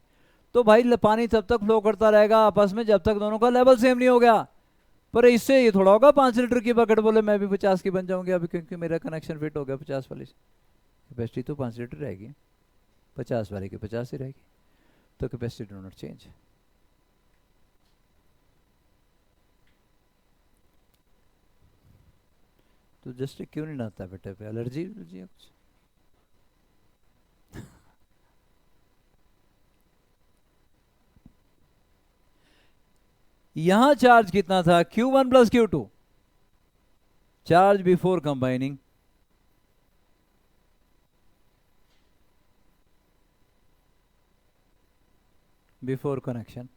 तो भाई पानी तब तक फ्लो करता रहेगा आपस में जब तक दोनों का लेवल सेम नहीं हो गया। पर इससे ये थोड़ा होगा 5 लीटर की बकेट बोले मैं भी 50 की बन जाऊंगी अभी, क्योंकि मेरा कनेक्शन फिट हो गया 50 वाली से। कैपेसिटी तो 5 लीटर रहेगी, 50 वाली की 50 ही रहेगी, तो कैपेसिटी डू नॉट चेंज। तो जस्ट क्यों नहीं नहाता बेटे, पे एलर्जी है कुछ? यहां चार्ज कितना था Q1 plus Q2, charge before combining, before connection,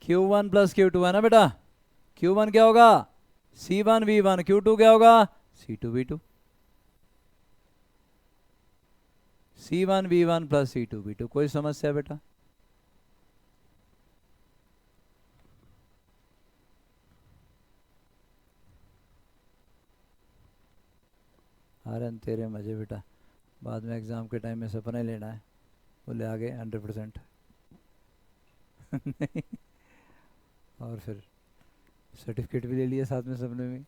Q1 plus Q2 है ना बेटा। Q1 क्या होगा C1 V1, Q2 क्या होगा C2 V2, C1 V1 plus C2 V2। कोई समस्या बेटा? अरे तेरे मजे बेटा, बाद में एग्ज़ाम के टाइम में सपना ही लेना है, बोले आगे 100%। नहीं, और फिर सर्टिफिकेट भी ले लिया साथ में सपने में,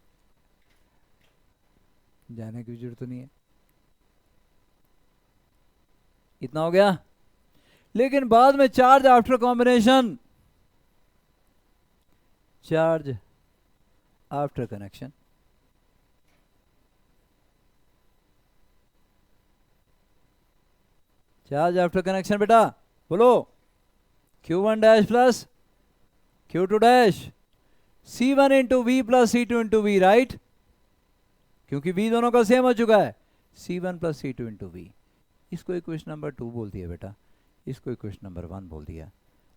जाने की जरूरत तो नहीं है। इतना हो गया। लेकिन बाद में charge after combination, charge after connection, charge after connection बेटा बोलो, Q1 dash plus Q2 dash, C1 into V plus C2 into V, right, क्योंकि V दोनों का सेम हो चुका है, C1 plus C2 into V. इसको इक्वेशन नंबर 2 बोल दिया बेटा, इसको इक्वेशन नंबर 1 बोल दिया।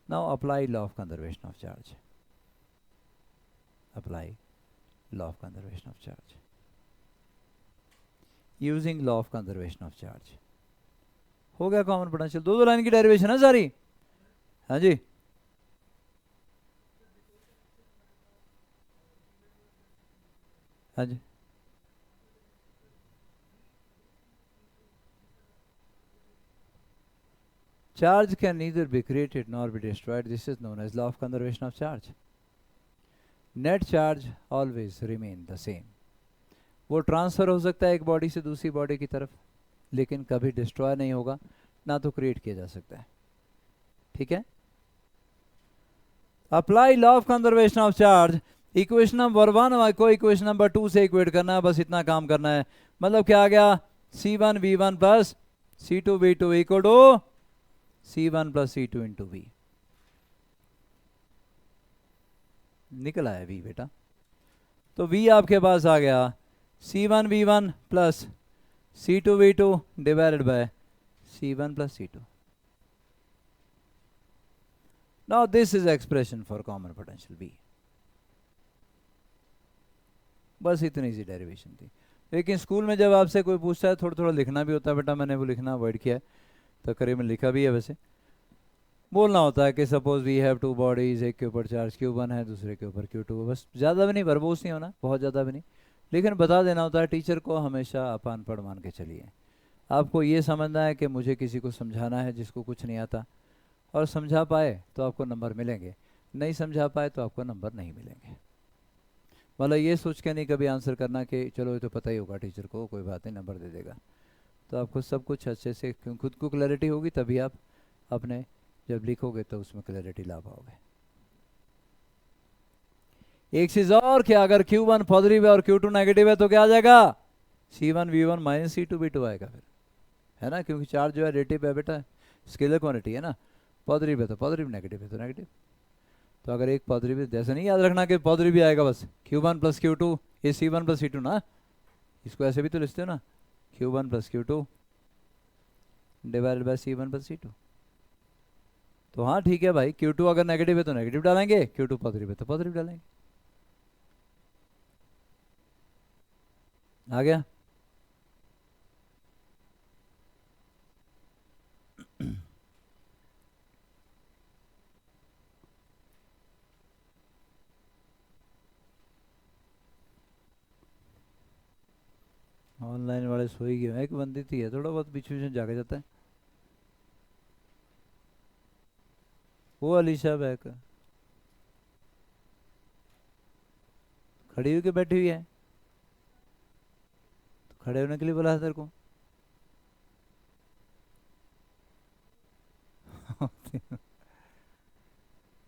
Now apply law of conservation of charge, apply law of conservation of charge using law of conservation of charge. हो गया कॉमन पोटेंशियल, दो दो लाइन की डेरिवेशन है सारी। हाँ जी, हाँ जी, charge can neither be created nor be destroyed. This is known as law of conservation of charge. Net charge always remain the same. वो ट्रांसफर हो सकता है एक बॉडी से दूसरी बॉडी की तरफ, लेकिन कभी डिस्ट्रॉय नहीं होगा, ना तो क्रिएट किया जा सकता है। ठीक है, apply law of conservation of charge. Equation number 1 को इक्वेशन नंबर 2 से इक्वेट करना है, बस इतना काम करना है। मतलब क्या आ गया, C1V1 plus C2V2 equal to C1 plus C2 into V. निकला है V बेटा, तो V आपके पास आ गया C1V1 plus C2V2 divided by C1 plus C2। Now this is expression for common potential V। बस इतनी सी डेरिवेशन थी। लेकिन स्कूल में जब आपसे कोई पूछता है, थोड़ा थोड़ा लिखना भी होता है बेटा, मैंने वो लिखना अवॉइड किया है, तकरीबन लिखा भी है वैसे। बोलना होता है कि suppose we have two bodies, एक के ऊपर चार्ज Q1 है, दूसरे के ऊपर Q2, बस ज़्यादा भी नहीं, वर्बोस नहीं होना, बहुत ज़्यादा भी नहीं, लेकिन बता देना होता है। टीचर को हमेशा आप अनपढ़ मान के चलिए। आपको ये समझना है कि मुझे किसी को समझाना है जिसको कुछ नहीं आता, और समझा पाए तो आपको नंबर मिलेंगे, नहीं समझा पाए तो आपको नंबर नहीं मिलेंगे। मतलब ये सोच के नहीं कभी आंसर करना कि चलो ये तो पता ही होगा टीचर को, कोई बात नहीं, नंबर दे देगा। तो आपको सब कुछ अच्छे से, खुद को क्लैरिटी होगी तभी आप अपने जब लिखोगे तो उसमें क्लैरिटी ला पाओगे। एक चीज और, क्या अगर Q1 पॉजिटिव है और Q2 नेगेटिव है तो क्या आ जाएगा, C1V1 माइनस C2V2 आएगा फिर, है ना, क्योंकि चार्ज जो है रेटिव है बेटा, स्केलर क्वांटिटी है ना, पॉजिटिव है तो पॉजिटिव, नेगेटिव है तो नेगेटिव। तो अगर एक पॉजिटिव है, जैसे नहीं याद रखना कि पॉजिटिव भी आएगा बस, Q1 प्लस Q2, ये C1 प्लस C2 ना, इसको ऐसे भी तो लिखते हो ना, Q1 plus Q2 divided by C1 plus C2। तो हाँ ठीक है भाई, Q2 अगर नेगेटिव है तो नेगेटिव डालेंगे, Q2 पॉजिटिव है तो पॉजिटिव डालेंगे। आ गया। ऑनलाइन वाले सो ही गए, एक बंदी थी है, थोड़ा बहुत बीच बीच में जाके जाता है, वो अलीशा बैक खड़ी हुई के बैठी हुई है, तो खड़े होने के लिए बोला है तेरे को।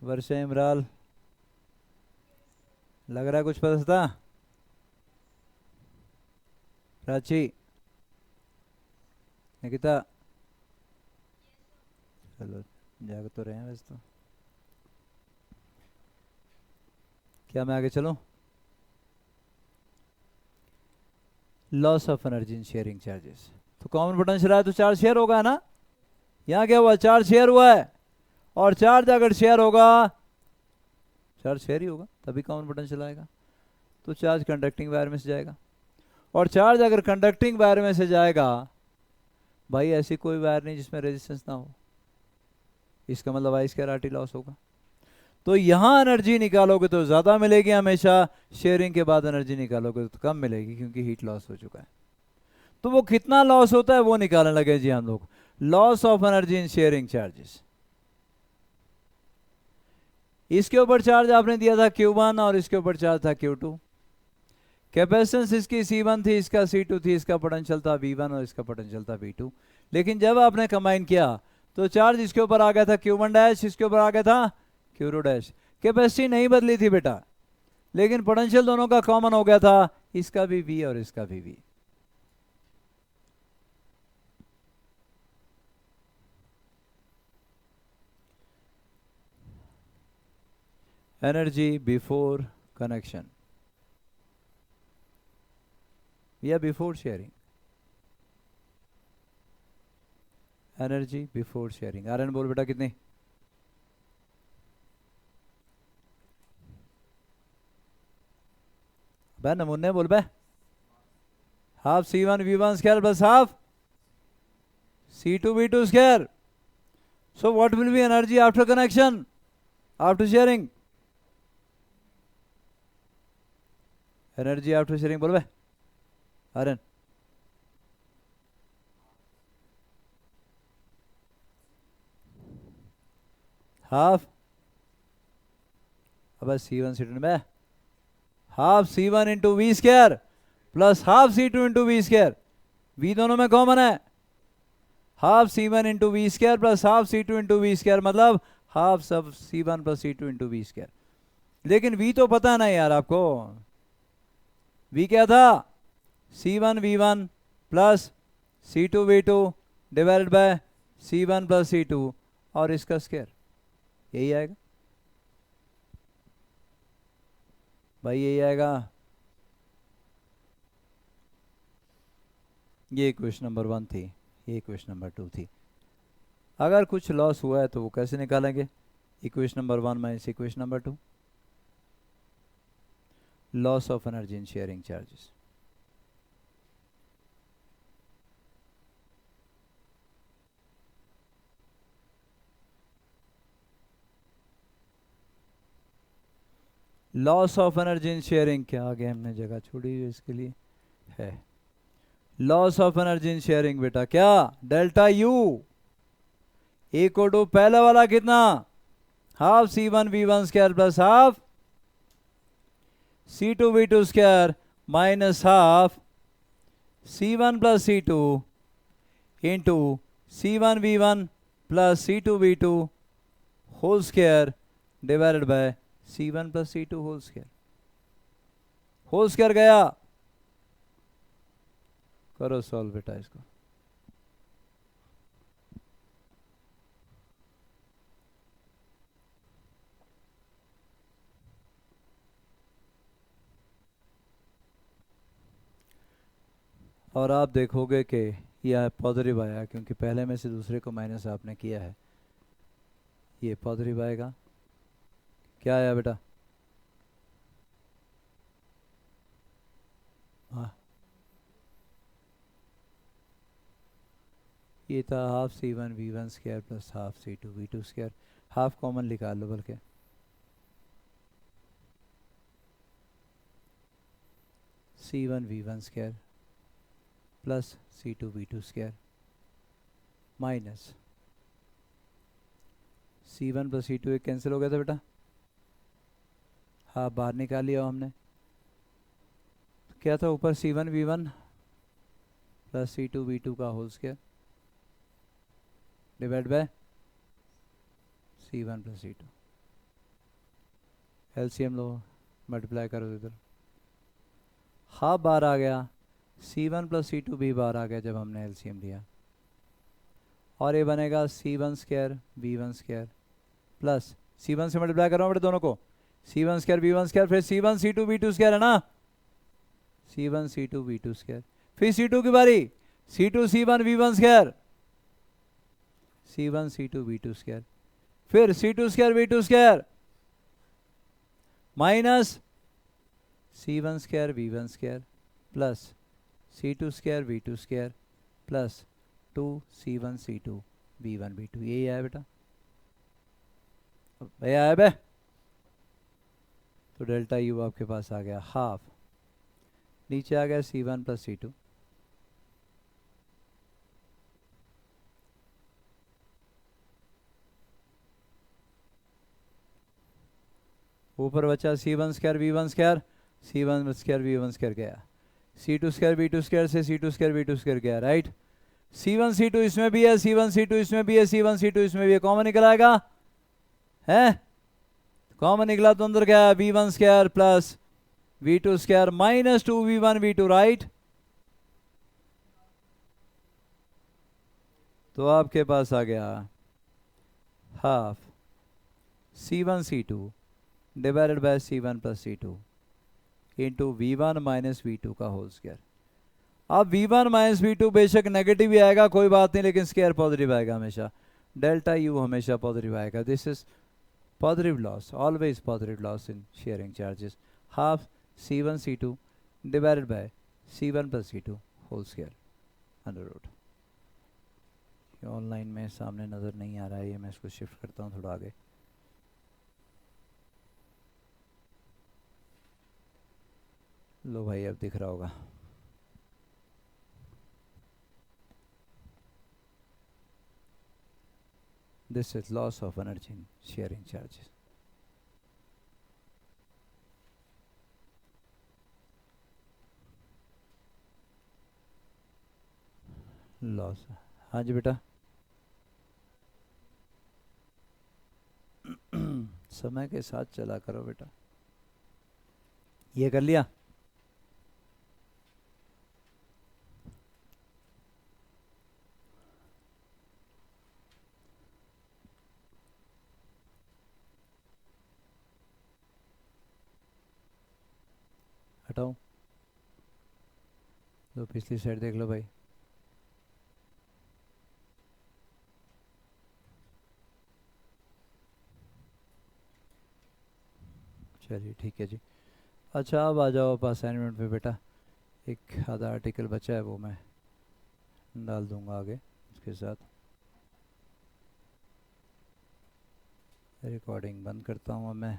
वर्षा इमराल, लग रहा है कुछ पता था। प्राची, निकिता, चलो जाग तो रहे हैं वैसे तो। क्या मैं आगे चलूं, loss of energy in sharing charges. तो कॉमन पोटेंशियल है तो चार्ज शेयर होगा ना, यहाँ क्या हुआ, चार्ज शेयर हुआ है, और चार्ज अगर शेयर होगा, चार्ज शेयर ही होगा तभी कॉमन पोटेंशियल आएगा। तो चार्ज कंडक्टिंग वायर में से जाएगा, और चार्ज अगर कंडक्टिंग वायर में से जाएगा, भाई ऐसी कोई वायर नहीं जिसमें रेजिस्टेंस ना हो, इसका मतलब आई स्क्वायर आर टी लॉस होगा। तो यहाँ एनर्जी निकालोगे तो ज़्यादा मिलेगी हमेशा, शेयरिंग के बाद एनर्जी निकालोगे तो कम मिलेगी, क्योंकि हीट लॉस हो चुका है। तो वो कितना लॉस होता है वो निकालने लगे जी हम लोग। Loss of energy in sharing charges. इसके ऊपर चार्ज आपने दिया था Q1 और इसके ऊपर चार्ज था Q2। कैपेसिटेंस इसकी C1 थी, इसका C2 थी, इसका पोटेंशियल था V1 और इसका पोटेंशियल था V2। लेकिन जब आपने कंबाइन किया तो चार्ज इसके ऊपर आ गया था Q1 डैश, इसके ऊपर आ गया था Q2 डैश। कैपेसिटी नहीं बदली थी बेटा, लेकिन पोटेंशियल दोनों का कॉमन हो गया था, इसका भी V और इसका भी V। एनर्जी बिफोर कनेक्शन या before sharing. Energy before sharing. Aryan बोल बेटा कितनी? बे नमूने बोल बे। Half C1 V1 square plus half C2 V2 square. So what will be energy after connection, after sharing? Energy after sharing बोल बे आर्यन। हाफ अब C1 C2 में half C1 into V square plus half C2 into V square. V दोनों में common है। Half C1 into V square plus half C2 into V square, मतलब half सब C1 plus C2 into V square. लेकिन V तो पता है ना यार आपको, वी क्या था? C1 V1 plus C2 V2 divided by C1 plus C2 और इसका स्क्वायर, यही आएगा भाई, यही आएगा। ये क्वेश्चन नंबर 1 थी, ये क्वेश्चन नंबर 2 थी। अगर कुछ लॉस हुआ है तो वो कैसे निकालेंगे? Equation number 1 minus equation number 2, loss of energy in sharing charges. Loss of energy in sharing, क्या आगे हमने जगह छोड़ी हुई इसके लिए है। Loss of energy in sharing बेटा क्या? डेल्टा यू इक्वल टू पहला वाला कितना? Half C1 V1 square plus half C2 V2 square minus half C1 plus C2 into C1 V1 plus C2 V2 whole square divided by C1 plus C2 whole square. Whole square गया, करो solve बेटा इसको। और आप देखोगे कि यह positive आया, क्योंकि पहले में से दूसरे को माइनस आपने किया है, ये पॉजिटिव आएगा। क्या आया बेटा? हाँ, ये था half C1 V1 square plus half C2 V2 square. Half common निकाल लो बल्कि, C1 V1 square plus C2 V2 square minus C1 plus C2 एक कैंसिल हो गया था बेटा, हाँ बाहर निकाल लिया हमने। क्या था ऊपर? C1 V1 plus C2 V2 का whole square divide by C1 plus C2। LCM लो, मल्टीप्लाई करो इधर, हाफ बार आ गया, C1 प्लस C2 भी बार आ गया जब हमने एलसीएम लिया, और ये बनेगा C1 square V1 square plus C1 से मल्टीप्लाई कर रहा हूँ बेटे दोनों को, C1 स्क्वायर V1 स्क्वायर, फिर C1 C2 V2 स्क्वायर है ना, C1 C2 V2 स्क्वायर, फिर C2 की बारी, C2 C1 V1 square, C1 C2 V2 square, फिर C2 square V2 square minus C1 square V1 square plus C2 square V2 square plus 2 C1 C2 V1 V2। यही आया बेटा, भैया आया बे? तो डेल्टा यू आपके पास आ गया हाफ, नीचे आ गया C1 प्लस C2 ऊपर बचा C1 square V1 square, C1 square V1 square गया, C2 स्क्वायर V2 स्क्वायर से C2 स्क्वायर V2 स्क्वायर गया, राइट। C1 C2 इसमें भी है, C1 C2 इसमें भी है, C1 C2 इसमें भी है, कॉमन निकल आएगा, है कॉमन निकला तो अंदर क्या है, V1 square plus V2 square minus 2V1 V2, right. तो आपके पास आ गया half C1 C2 divided by C1 plus C2 into V1 minus V2 का होल स्क्वायर। अब V1 माइनस V2 बेशक नेगेटिव ही आएगा, कोई बात नहीं, लेकिन स्क्वायर पॉजिटिव आएगा हमेशा, डेल्टा U हमेशा पॉजिटिव आएगा। This is positive loss, always positive loss in sharing charges. Half C1 C2 divided by C1 plus C2 whole square under root. Online में सामने नज़र नहीं आ रहा है, ये मैं इसको शिफ्ट करता हूँ थोड़ा आगे। लो भाई अब दिख रहा होगा। This is loss of energy in sharing charges. Loss, हाँ जी बेटा। समय के साथ चला करो बेटा। ये कर लिया, हटाओ, तो पिछली साइड देख लो भाई। चलिए ठीक है जी। अच्छा अब आ जाओ आप असाइनमेंट पे बेटा। एक आधा आर्टिकल बचा है, वो मैं डाल दूंगा आगे इसके साथ। रिकॉर्डिंग बंद करता हूँ अब मैं।